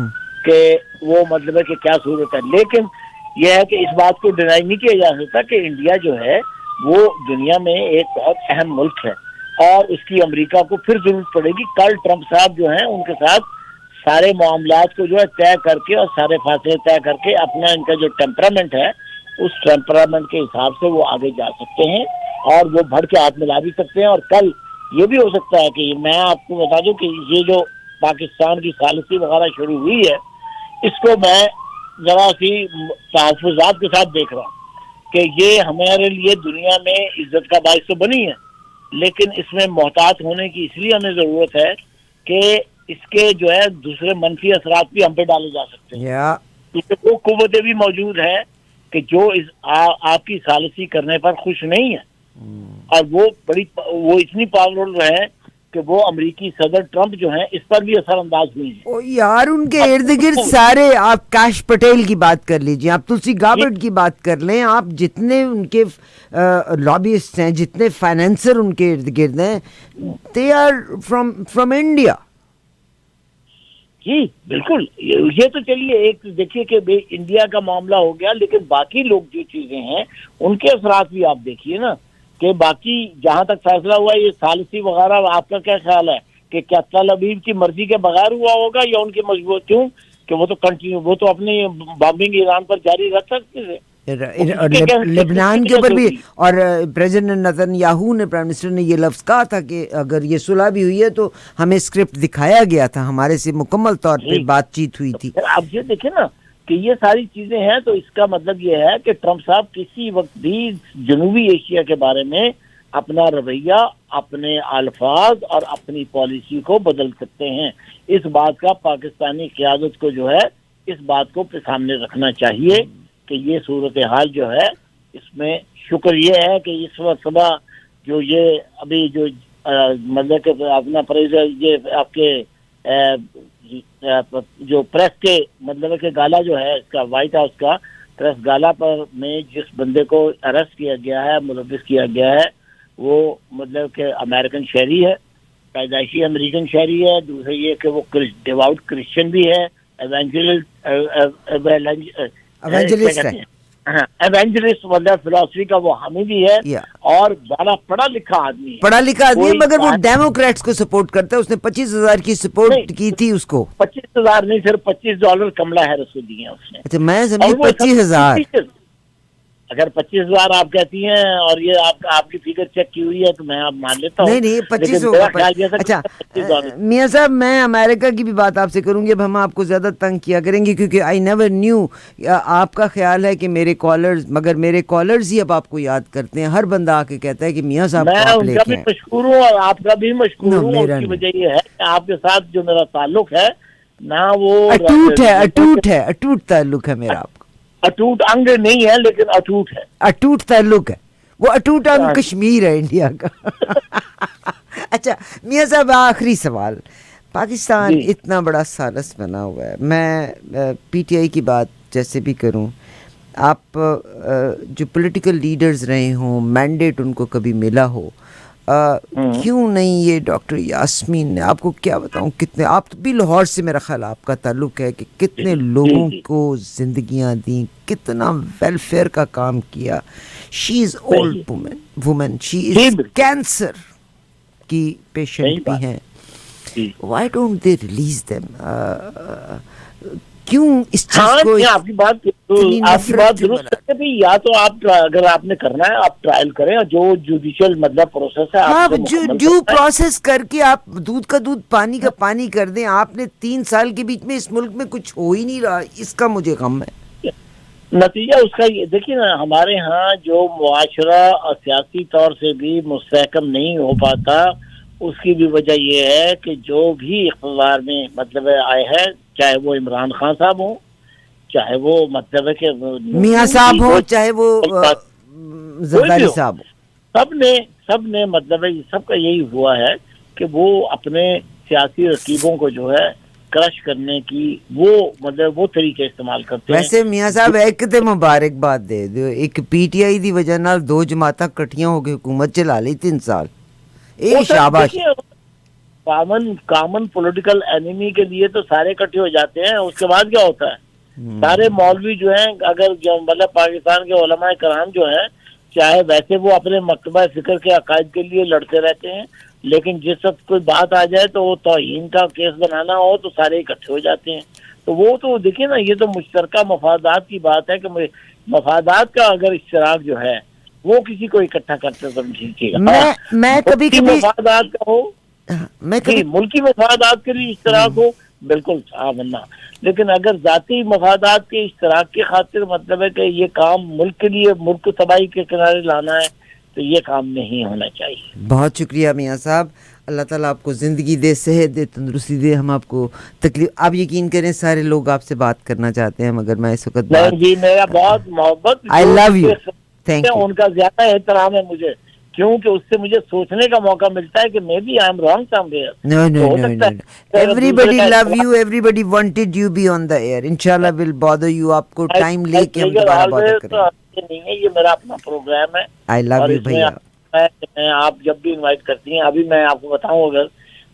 کہ وہ مطلب ہے کہ کیا صورت ہے. لیکن یہ ہے کہ اس بات کو ڈینائی نہیں کیا جا سکتا کہ انڈیا جو ہے وہ دنیا میں ایک بہت اہم ملک ہے، اور اس کی امریکہ کو پھر ضرورت پڑے گی. کل ٹرمپ صاحب جو ہیں ان کے ساتھ سارے معاملات کو جو ہے طے کر کے اور سارے فاصلے طے کر کے اپنا ان کا جو ٹیمپرامنٹ ہے اس ٹیمپرامنٹ کے حساب سے وہ آگے جا سکتے ہیں اور وہ بڑھ کے ہاتھ ملا بھی سکتے ہیں. اور کل یہ بھی ہو سکتا ہے کہ میں آپ کو بتا دوں کہ یہ جو پاکستان کی ثالثی وغیرہ شروع ہوئی ہے اس کو میں ذرا سی تحفظات کے ساتھ دیکھ رہا ہوں کہ یہ ہمارے لیے دنیا میں عزت کا باعث تو بنی ہے لیکن اس میں محتاط ہونے کی اس لیے ہمیں ضرورت ہے کہ اس کے جو ہے دوسرے منفی اثرات بھی ہم پہ ڈالے جا سکتے ہیں. کیونکہ وہ قوتیں بھی موجود ہیں کہ جو آپ کی ثالثی کرنے پر خوش نہیں ہے اور وہ اتنی پاورفل ہے کہ وہ امریکی صدر ٹرمپ جو ہیں اس پر بھی اثر انداز ہوئی ہیں. یار ان کے ارد گرد سارے، آپ کاش پٹیل کی بات کر لیجیے، آپ تلسی گابرٹ کی بات کر لیں، آپ جتنے ان کے لابیسٹ ہیں، جتنے فائنینسر ان کے ارد گرد ہیں، دے آر فرام انڈیا. جی بالکل. یہ تو چلیے ایک دیکھیے کہ انڈیا کا معاملہ ہو گیا لیکن باقی لوگ جو چیزیں ہیں ان کے اثرات بھی آپ دیکھیے نا کہ باقی جہاں تک فیصلہ ہوا یہ ثالثی وغیرہ آپ کا کیا خیال ہے کہ کیا تل ابیب کی مرضی کے بغیر ہوا ہوگا یا ان کی مجبور کیوں کہ وہ تو اپنی بامبنگ ایران پر جاری رکھ سکتے تھے لبنان کے اوپر بھی. اور پریزیڈنٹ نتن یاہو نے، پرائم منسٹر نے یہ لفظ کہا تھا کہ اگر یہ صلح بھی ہوئی ہے تو ہمیں اسکرپٹ دکھایا گیا تھا، ہمارے سے مکمل طور پہ بات چیت ہوئی تھی. اب یہ دیکھیں نا کہ یہ ساری چیزیں ہیں تو اس کا مطلب یہ ہے کہ ٹرمپ صاحب کسی وقت بھی جنوبی ایشیا کے بارے میں اپنا رویہ، اپنے الفاظ اور اپنی پالیسی کو بدل سکتے ہیں. اس بات کا پاکستانی قیادت کو جو ہے اس بات کو سامنے رکھنا چاہیے کہ یہ صورتحال جو ہے اس میں شکر یہ ہے کہ اس وقت صبح جو یہ ابھی جو مطلب کہ اپنا یہ آپ کے جو پریس کے مطلب کہ گالا جو ہے اس کا وائٹ ہاؤس کا پریس گالا پر میں جس بندے کو اریسٹ کیا گیا ہے، ملوث کیا گیا ہے، وہ مطلب کہ امریکن شہری ہے، پیدائشی امریکن شہری ہے. دوسرے یہ کہ وہ ڈیواؤٹ کرسچن بھی ہے، ایونجلسٹ مطلب فلاسفی کا وہ حامی بھی ہے اور بڑا پڑھا لکھا آدمی ہے مگر وہ ڈیموکریٹس کو سپورٹ کرتا ہے. اس نے 25,000 کی سپورٹ کی تھی اس کو. 25,000 نہیں، صرف $25 کملا ہیرس کو دیے ہیں اس نے. اچھا میں سمجھی 25,000. اگر 25,000 آپ کہتی ہیں اور یہ آپ کی فگر چیک کی ہوئی ہے تو میں آپ مان لیتا ہوں. نہیں 25 ہوگا. اچھا میاں صاحب میں امریکہ کی بھی بات آپ سے کروں گی. اب ہم آپ کو زیادہ تنگ کیا کریں گے کیونکہ آئی نیور نیو. آپ کا خیال ہے کہ میرے کالرز، مگر میرے کالرز ہی اب آپ کو یاد کرتے ہیں. ہر بندہ آ کے کہتا ہے کہ میاں صاحب میں ان کا بھی مشکور ہوں اور آپ کا بھی مشکور ہوں. اس کی وجہ یہ ہے کہ آپ کے ساتھ جو میرا تعلق ہے نہ وہ اٹوٹ تعلق ہے میرا. آپ اٹوٹ انگ نہیں ہے لیکن اٹوٹ ہے، اٹوٹ تعلق ہے. وہ اٹوٹ انگ کشمیر ہے انڈیا کا. اچھا میاں صاحب آخری سوال. پاکستان اتنا بڑا ثالث بنا ہوا ہے. میں پی ٹی آئی کی بات جیسے بھی کروں، آپ جو پولیٹیکل لیڈرز رہے ہوں، مینڈیٹ ان کو کبھی ملا ہو، کیوں نہیں یہ ڈاکٹر یاسمین نے، آپ کو کیا بتاؤں کتنے، آپ بھی لاہور سے میرا خیال آپ کا تعلق ہے، کہ کتنے لوگوں کو زندگیاں دیں، کتنا ویلفیئر کا کام کیا. She is old woman, she is cancer کی پیشنٹ بھی ہیں. Why don't they release them? کیوں اس چیز کو آپ کی بات درست ہے بھی. یا تو آپ اگر آپ نے کرنا ہے آپ ٹرائل کریں اور جو جوڈیشل مطلب پروسیس ہے آپ ڈیو پروسیس کر کے آپ دودھ کا دودھ پانی کا پانی کر دیں. آپ نے 3 سال کے بیچ میں اس ملک میں کچھ ہو ہی نہیں رہا، اس کا مجھے غم ہے. نتیجہ اس کا یہ دیکھیے نا، ہمارے ہاں جو معاشرہ اور سیاسی طور سے بھی مستحکم نہیں ہو پاتا، اس کی بھی وجہ یہ ہے کہ جو بھی اقتدار میں مطلب آئے ہیں، چاہے وہ عمران خان صاحب ہوں، چاہے وہ مطلب ہے کہ میاں صاحب ہو، چاہے وہ زرداری صاحب ہو، سب نے مطلب ہے سب کا یہی ہوا ہے کہ وہ اپنے سیاسی رقیبوں کو جو ہے کرش کرنے کی وہ طریقے استعمال کرتے ہیں. ویسے میاں صاحب ایک تے مبارکباد دے دو، ایک پی ٹی آئی دی وجہ نال 2 جماعتاں کٹھیاں ہو کے حکومت چلا لی 3 سال. شاباش. کامن پولیٹیکل اینیمی کے لیے تو سارے اکٹھے ہو جاتے ہیں. اس کے بعد کیا ہوتا ہے؟ سارے مولوی جو ہیں، اگر مطلب پاکستان کے علماء کرام جو ہیں، چاہے ویسے وہ اپنے مکتبہ فکر کے عقائد کے لیے لڑتے رہتے ہیں، لیکن جس وقت کوئی بات آ جائے تو وہ توہین کا کیس بنانا ہو تو سارے اکٹھے ہو جاتے ہیں. تو وہ تو دیکھیے نا، یہ تو مشترکہ مفادات کی بات ہے کہ مفادات کا اگر اشتراک جو ہے وہ کسی کو اکٹھا کرتے سمجھیے گا. میں کبھی ملکی کبھی مفادات کا ہو، میں جی کبھی ملکی مفادات کے لیے اشتراک ہو بالکل بننا، لیکن اگر ذاتی مفادات کے اشتراک کی خاطر مطلب ہے کہ یہ کام ملک کے لیے، ملک کو تباہی کے کنارے لانا ہے، تو یہ کام نہیں ہونا چاہیے. بہت شکریہ میاں صاحب، اللہ تعالیٰ آپ کو زندگی دے، صحت دے، تندرستی دے. ہم آپ کو تکلیف، آپ یقین کریں سارے لوگ آپ سے بات کرنا چاہتے ہیں مگر میں اس وقت نہیں جی، میرا بہت محبت آئی جو لو یو، تھینک یو. ان کا زیادہ احترام ہے مجھے، کیونکہ اس سے مجھے سوچنے کا موقع ملتا ہے کہ میں بھی I am wrong some where. No, تو no, ہو no, سکتا no, no. ہے اگر دوسرے Everybody کا love you, everybody wanted you be on the air. Inshallah will bother you. آپ کو ٹائم لے کے ہم دوبارہ bother کریں گے. نہیں ہے، یہ میرا اپنا پروگرام ہے I love اور you اس میں بھیا. میں آپ جب بھی انوائٹ کرتی ہیں، ابھی میں آپ کو بتاؤں اگر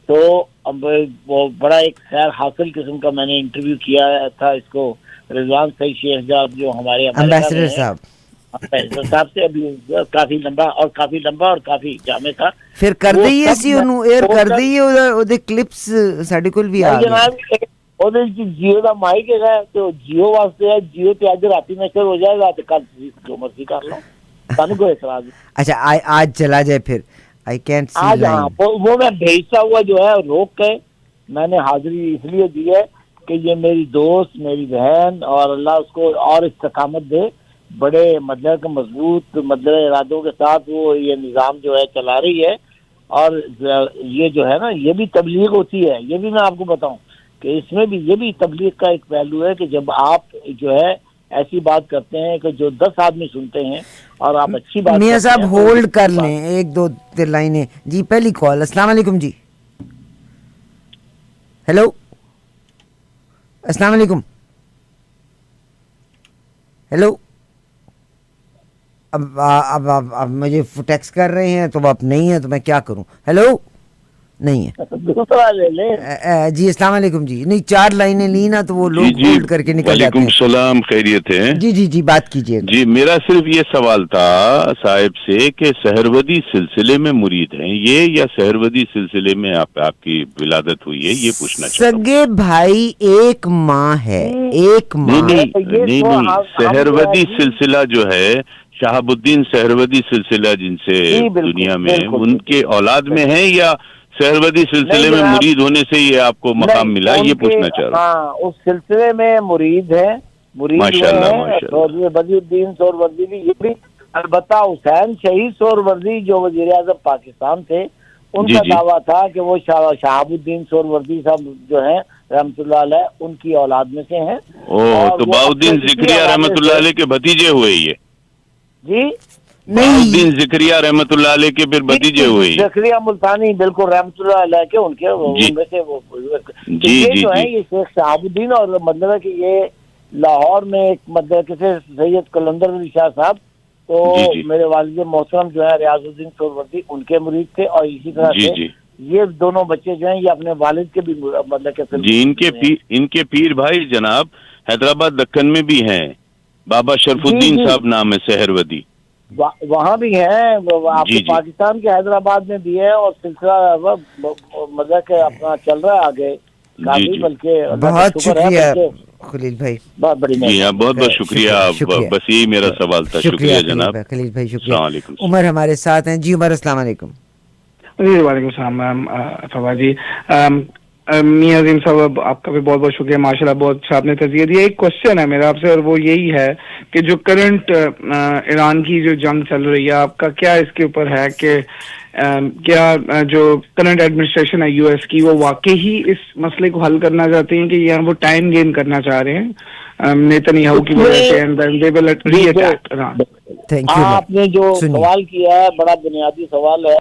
تو وہ بڑا ایک خیر حاصل قسم کا میں نے انٹرویو کیا تھا اس کو رضوان سعید شیخ جاب جو ہمارے امریکہ میں Ambassador ہیں، صاحب امبیسڈر صاحب سے ابھی کافی لمبا اور کافی جامع تھا. پھر کر وہ دئیے سب سی میں ਉਹਨੂੰ 에ਅਰ ਕਰ ਦਈਏ ਉਹਦੇ ਕਲਿੱਪਸ ਸਾਡੇ ਕੋਲ ਵੀ ਆ نہیں ਗਏ. جناب، ਉਹਦੇ ਵਿੱਚ ਜੀਓ ਦਾ ਮਾਈਕ ਹੈਗਾ ਤੇ ਜੀਓ ਵਾਸਤੇ ਹੈ. ਜੀਓ ਤੇ ਅੱਜ ਰਾਤੀ ਨਸ਼ਰ ਹੋ ਜਾਏਗਾ ਤੇ ਕੱਲ ਤੁਸੀਂ ਜੋ ਮਰਜ਼ੀ ਕਰ ਲਓ، ਸਾਨੂੰ کوئی اعتراض نہیں. اچھا آج چلا جائے پھر. I can't see آج ہاں line. وہ میں بھیجتا ہوا جو ہے روک کے میں نے حاضری اس لیے دی ہے کہ یہ میری دوست، میری بہن، اور اللہ اس کو اور استقامت دے، بڑے مطلب مضبوط مطلب ارادوں کے ساتھ وہ یہ نظام جو ہے چلا رہی ہے. اور یہ جو ہے نا، یہ بھی تبلیغ ہوتی ہے. یہ بھی میں آپ کو بتاؤں کہ اس میں بھی یہ بھی تبلیغ کا ایک پہلو ہے کہ جب آپ جو ہے ایسی بات کرتے ہیں کہ جو 10 آدمی سنتے ہیں اور آپ اچھی بات میاں کرتے صاحب ہیں تو ہولڈ کر لیں ایک دو لائنیں. جی پہلی کال. السلام علیکم جی. ہیلو السلام علیکم. ہیلو. اب مجھے ٹیکس کر رہے ہیں تو آپ نہیں ہیں تو میں کیا کروں. ہیلو نہیں ہے. دوسرا لے لیں. جی السلام علیکم جی. نہیں 4 لائنیں لی نا تو وہ لوگ جی ہولڈ کر کے نکل جاتے وعلیکم ہیں. السلام، خیریت ہے؟ جی جی جی بات کیجیے. جی میرا صرف یہ سوال تھا صاحب سے کہ سہروردی سلسلے میں مرید ہیں یہ یا سہروردی سلسلے میں آپ کی ولادت ہوئی ہے، یہ پوچھنا چاہتا ہوں. سگے بھائی ایک ماں ہے، ایک ماں. نہیں سہروردی سلسلہ جو ہے شہاب الدین سہروردی سلسلہ جن سے دنیا میں ان کے اولاد میں ہے یا سہروردی سلسلے میں مرید ہونے سے یہ آپ کو مقام ملا، یہ پوچھنا چاہ رہا ہوں. ہاں اس سلسلے میں مرید ہے، مرید ہوئے ہیں. بدی الدین سہروردی بھی، یہ بھی البتہ حسین شہید سہروردی جو وزیر اعظم پاکستان تھے ان کا دعویٰ تھا کہ وہ شہاب الدین سہروردی صاحب جو ہیں رحمۃ اللہ علیہ ان کی اولاد میں سے ہیں. تو بہاؤدین زکریا رحمۃ اللہ علیہ کے بھتیجے ہوئے یہ؟ جی بہاؤدین زکریا رحمۃ اللہ علیہ کے پھر بھتیجے ہوئے یہ؟ زکریا ملتانی بالکل رحمۃ اللہ علیہ کے ان کے میں سے وہ یہ جو ہے یہ شیخ شہاب الدین، اور مطلب ہے کہ یہ لاہور میں ایک مطلب کسی سید قلندر علی شاہ صاحب تو میرے والد محترم جو ہے ریاض الدین سہروردی ان کے مرید تھے. اور اسی طرح سے یہ دونوں بچے جو ہیں یہ اپنے والد کے بھی مطلب کہ ان کے پیر بھائی جناب حیدرآباد دکن میں بھی ہیں، بابا شرف الدین صاحب نام ہے سہروردی، وہاں بھی ہیں. آپ کے پاکستان کے حیدرآباد میں بھی ہے اور سلسلہ مطلب کہ اپنا چل رہا ہے آگے کافی. بلکہ بہت شکریہ خلیل بھائی، بہت بڑی بہت بہت شکریہ. بس یہی میرا سوال تھا. شکریہ جناب خلیل بھائی، شکریہ. السلام علیکم. عمر ہمارے ساتھ ہیں. جی عمر السلام علیکم. جی وعلیکم السلام فواد جی. میاں عظیم صاحب آپ کا بھی بہت بہت شکریہ، ماشاء اللہ بہت اچھا آپ نے تجزیہ دیا. ایک کوشچن ہے میرا آپ سے اور وہ یہی ہے کہ جو کرنٹ ایران کی جو جنگ چل رہی ہے آپ کا کیا اس کے اوپر ہے کہ کیا جو کرنٹ ایڈمنسٹریشن ہے یو ایس کی وہ واقعی ہی اس مسئلے کو حل کرنا چاہتے ہیں کہ یا وہ ٹائم گین کرنا چاہ رہے ہیں نیتنیاہو کی وجہ سے؟ آپ نے جو سوال کیا ہے بڑا بنیادی سوال ہے.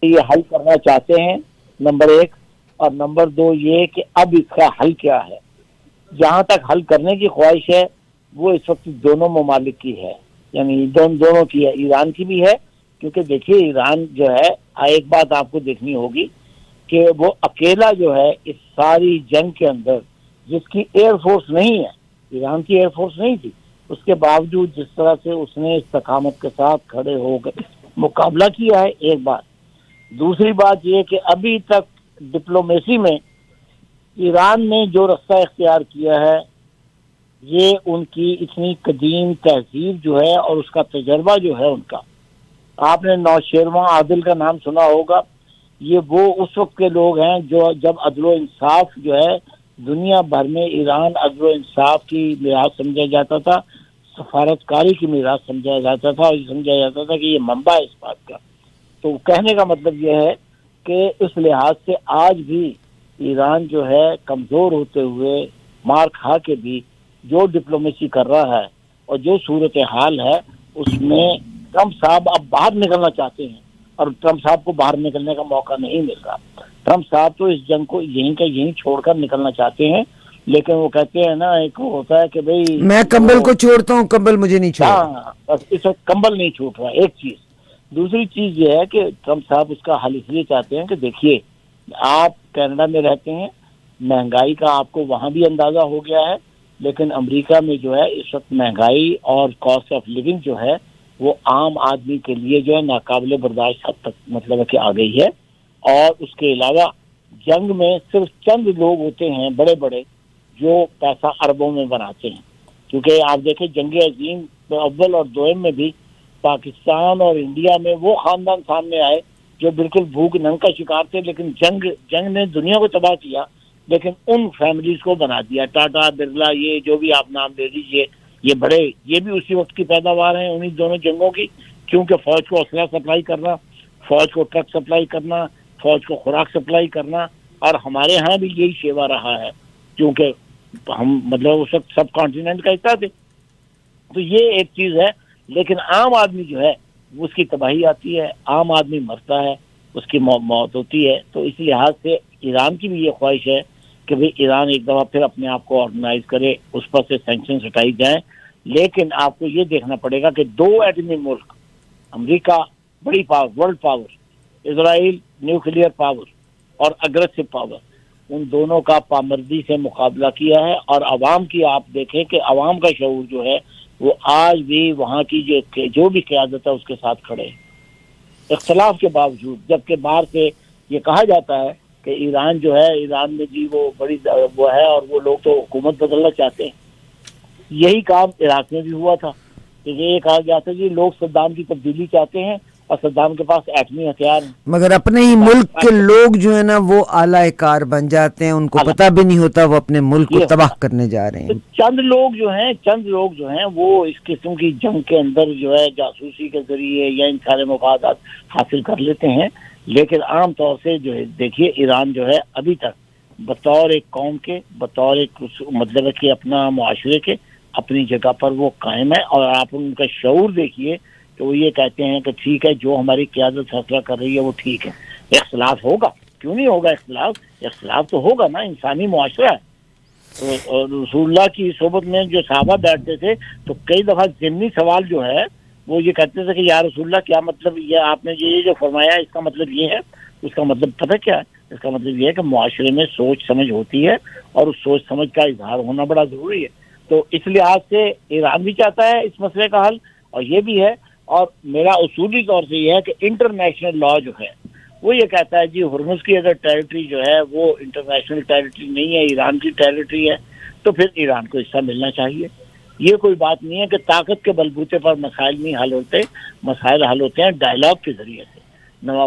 یہ حل کرنا چاہتے ہیں نمبر 1، اور نمبر 2 یہ کہ اب اس کا حل کیا ہے. جہاں تک حل کرنے کی خواہش ہے وہ اس وقت دونوں ممالک کی ہے، یعنی دونوں کی ہے، ایران کی بھی ہے. کیونکہ دیکھیے ایران جو ہے ایک بات آپ کو دیکھنی ہوگی کہ وہ اکیلا جو ہے اس ساری جنگ کے اندر جس کی ایئر فورس نہیں ہے، ایران کی ایئر فورس نہیں تھی، اس کے باوجود جس طرح سے اس نے استقامت کے ساتھ کھڑے ہو کر مقابلہ کیا ہے، ایک بات. دوسری بات یہ کہ ابھی تک ڈپلومیسی میں ایران نے جو رستہ اختیار کیا ہے یہ ان کی اتنی قدیم تہذیب جو ہے اور اس کا تجربہ جو ہے ان کا، آپ نے نوشیروان عادل کا نام سنا ہوگا، یہ وہ اس وقت کے لوگ ہیں جو جب عدل و انصاف جو ہے دنیا بھر میں ایران عدل و انصاف کی میراث سمجھا جاتا تھا، سفارتکاری کی میراث سمجھا جاتا تھا، اور یہ سمجھا جاتا تھا کہ یہ منبع ہے اس بات کا. تو کہنے کا مطلب یہ ہے کہ اس لحاظ سے آج بھی ایران جو ہے کمزور ہوتے ہوئے، مار کھا کے بھی جو ڈپلومیسی کر رہا ہے اور جو صورتحال ہے اس میں ٹرمپ صاحب اب باہر نکلنا چاہتے ہیں، اور ٹرمپ صاحب کو باہر نکلنے کا موقع نہیں مل رہا. ٹرمپ صاحب تو اس جنگ کو یہیں کا یہیں چھوڑ کر نکلنا چاہتے ہیں، لیکن وہ کہتے ہیں نا، ایک ہوتا ہے کہ بھئی میں کمبل کو چھوڑتا ہوں، کمبل مجھے نہیں چھوڑتا. بس اس وقت کمبل نہیں چھوٹ رہا، ایک چیز. دوسری چیز یہ ہے کہ ٹرمپ صاحب اس کا حل اس لیے چاہتے ہیں کہ دیکھیے آپ کینیڈا میں رہتے ہیں، مہنگائی کا آپ کو وہاں بھی اندازہ ہو گیا ہے، لیکن امریکہ میں جو ہے اس وقت مہنگائی اور کاسٹ آف لیونگ جو ہے وہ عام آدمی کے لیے جو ہے ناقابل برداشت حد تک مطلب ہے کہ آ گئی ہے. اور اس کے علاوہ جنگ میں صرف چند لوگ ہوتے ہیں بڑے بڑے جو پیسہ اربوں میں بناتے ہیں، کیونکہ آپ دیکھیں جنگ عظیم اول اور دوئم میں بھی پاکستان اور انڈیا میں وہ خاندان سامنے آئے جو بالکل بھوک ننگ کا شکار تھے، لیکن جنگ نے دنیا کو تباہ کیا، لیکن ان فیملیز کو بنا دیا. ٹاٹا، برلا، یہ جو بھی آپ نام دے دیجیے، یہ بڑے، یہ بھی اسی وقت کی پیداوار ہیں انہی دونوں جنگوں کی، کیونکہ فوج کو اسلحہ سپلائی کرنا، فوج کو ٹرک سپلائی کرنا، فوج کو خوراک سپلائی کرنا. اور ہمارے ہاں بھی یہی شیوا رہا ہے، کیونکہ ہم مطلب اس وقت سب کانٹیننٹ کا حصہ تھے. تو یہ ایک چیز ہے، لیکن عام آدمی جو ہے اس کی تباہی آتی ہے، عام آدمی مرتا ہے، اس کی موت ہوتی ہے. تو اس لحاظ سے ایران کی بھی یہ خواہش ہے کہ بھئی ایران ایک دفعہ پھر اپنے آپ کو آرگنائز کرے، اس پر سے سینکشنز ہٹائی جائیں. لیکن آپ کو یہ دیکھنا پڑے گا کہ دو ایٹمی ملک، امریکہ بڑی پاور، ورلڈ پاور، اسرائیل نیوکلیئر پاور اور اگریسو پاور، ان دونوں کا پامردی سے مقابلہ کیا ہے. اور عوام کی آپ دیکھیں کہ عوام کا شعور جو ہے وہ آج بھی وہاں کی جو بھی قیادت ہے اس کے ساتھ کھڑے ہیں، اختلاف کے باوجود. جبکہ باہر سے یہ کہا جاتا ہے کہ ایران جو ہے، ایران میں جی وہ بڑی وہ ہے اور وہ لوگ تو حکومت بدلنا چاہتے ہیں. یہی کام عراق میں بھی ہوا تھا کہ یہ کہا جاتا ہے جی لوگ صدام کی تبدیلی چاہتے ہیں اور صدام کے پاس ایٹمی ہتھیار ہیں، مگر اپنے ہی ملک کے لوگ جو ہے نا وہ اعلی کار بن جاتے ہیں، ان کو پتہ بھی نہیں ہوتا وہ اپنے ملک کو تباہ کرنے جا رہے ہیں. چند لوگ جو ہیں وہ اس قسم کی جنگ کے اندر جو ہے جاسوسی کے ذریعے یا ان سارے مفادات حاصل کر لیتے ہیں. لیکن عام طور سے جو ہے دیکھیے ایران جو ہے ابھی تک بطور ایک قوم کے، بطور ایک مطلب ہے کہ اپنا معاشرے کے اپنی جگہ پر وہ قائم ہے. اور آپ ان کا شعور دیکھیے کہ وہ یہ کہتے ہیں کہ ٹھیک ہے جو ہماری قیادت فیصلہ کر رہی ہے وہ ٹھیک ہے. اختلاف ہوگا، کیوں نہیں ہوگا اختلاف تو ہوگا نا، انسانی معاشرہ ہے. اور رسول اللہ کی صحبت میں جو صحابہ بیٹھتے تھے تو کئی دفعہ ضمنی سوال جو ہے وہ یہ کہتے تھے کہ یا رسول اللہ کیا مطلب یہ آپ نے یہ جو فرمایا اس کا مطلب یہ ہے، اس کا مطلب پتہ کیا ہے؟ اس کا مطلب یہ ہے کہ معاشرے میں سوچ سمجھ ہوتی ہے اور اس سوچ سمجھ کا اظہار ہونا بڑا ضروری ہے. تو اس لحاظ سے ایران بھی چاہتا ہے اس مسئلے کا حل، اور یہ بھی ہے. اور میرا اصولی طور سے یہ ہے کہ انٹرنیشنل لا جو ہے وہ یہ کہتا ہے جی ہرمز کی اگر ٹیریٹری جو ہے وہ انٹرنیشنل ٹیریٹری نہیں ہے، ایران کی ٹیریٹری ہے، تو پھر ایران کو حصہ ملنا چاہیے. یہ کوئی بات نہیں ہے کہ طاقت کے بلبوتے پر مسائل نہیں حل ہوتے. مسائل حل ہوتے ہیں ڈائلاگ کے ذریعے سے،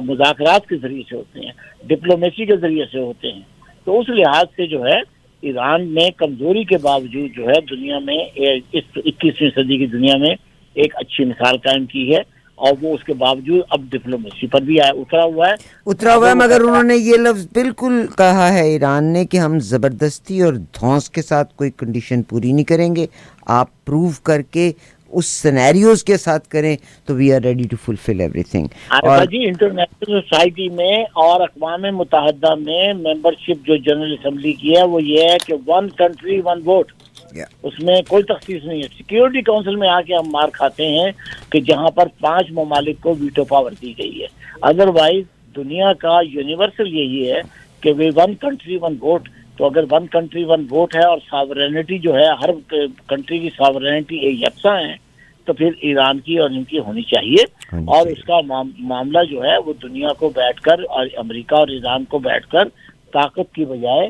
مذاکرات کے ذریعے سے ہوتے ہیں، ڈپلومیسی کے ذریعے سے ہوتے ہیں. تو اس لحاظ سے جو ہے ایران نے کمزوری کے باوجود جو ہے دنیا میں اس 21ویں صدی کی دنیا میں ایک اچھی مثال قائم کی ہے، اور وہ اس کے باوجود اب ڈپلومیسی پر بھی اترا ہوا ہے. مگر انہوں نے یہ لفظ بالکل کہا ہے ایران نے کہ ہم زبردستی اور دھونس کے ساتھ کوئی کنڈیشن پوری نہیں کریں گے، آپ پروو کر کے اس سینیریوز کے ساتھ کریں تو we are ready to fulfil ایوری تھنگ. اور جی انٹرنیشنل سوسائٹی میں اور اقوام متحدہ میں ممبرشپ جو جنرل اسمبلی کی ہے وہ یہ ہے کہ ون کنٹری ون ووٹ، اس میں کوئی تخصیص نہیں ہے. سیکیورٹی کونسل میں آ کے ہم مار کھاتے ہیں کہ جہاں پر 5 ممالک کو ویٹو پاور دی گئی ہے. ادروائز دنیا کا یونیورسل یہی ہے کہ ون کنٹری ون ووٹ. تو اگر ون کنٹری ون ووٹ ہے اور ساورینٹی جو ہے ہر کنٹری کی ساورینٹی یکساں ہے، تو پھر ایران کی اور ان کی ہونی چاہیے. اور اس کا معاملہ جو ہے وہ دنیا کو بیٹھ کر اور امریکہ اور ایران کو بیٹھ کر طاقت کی بجائے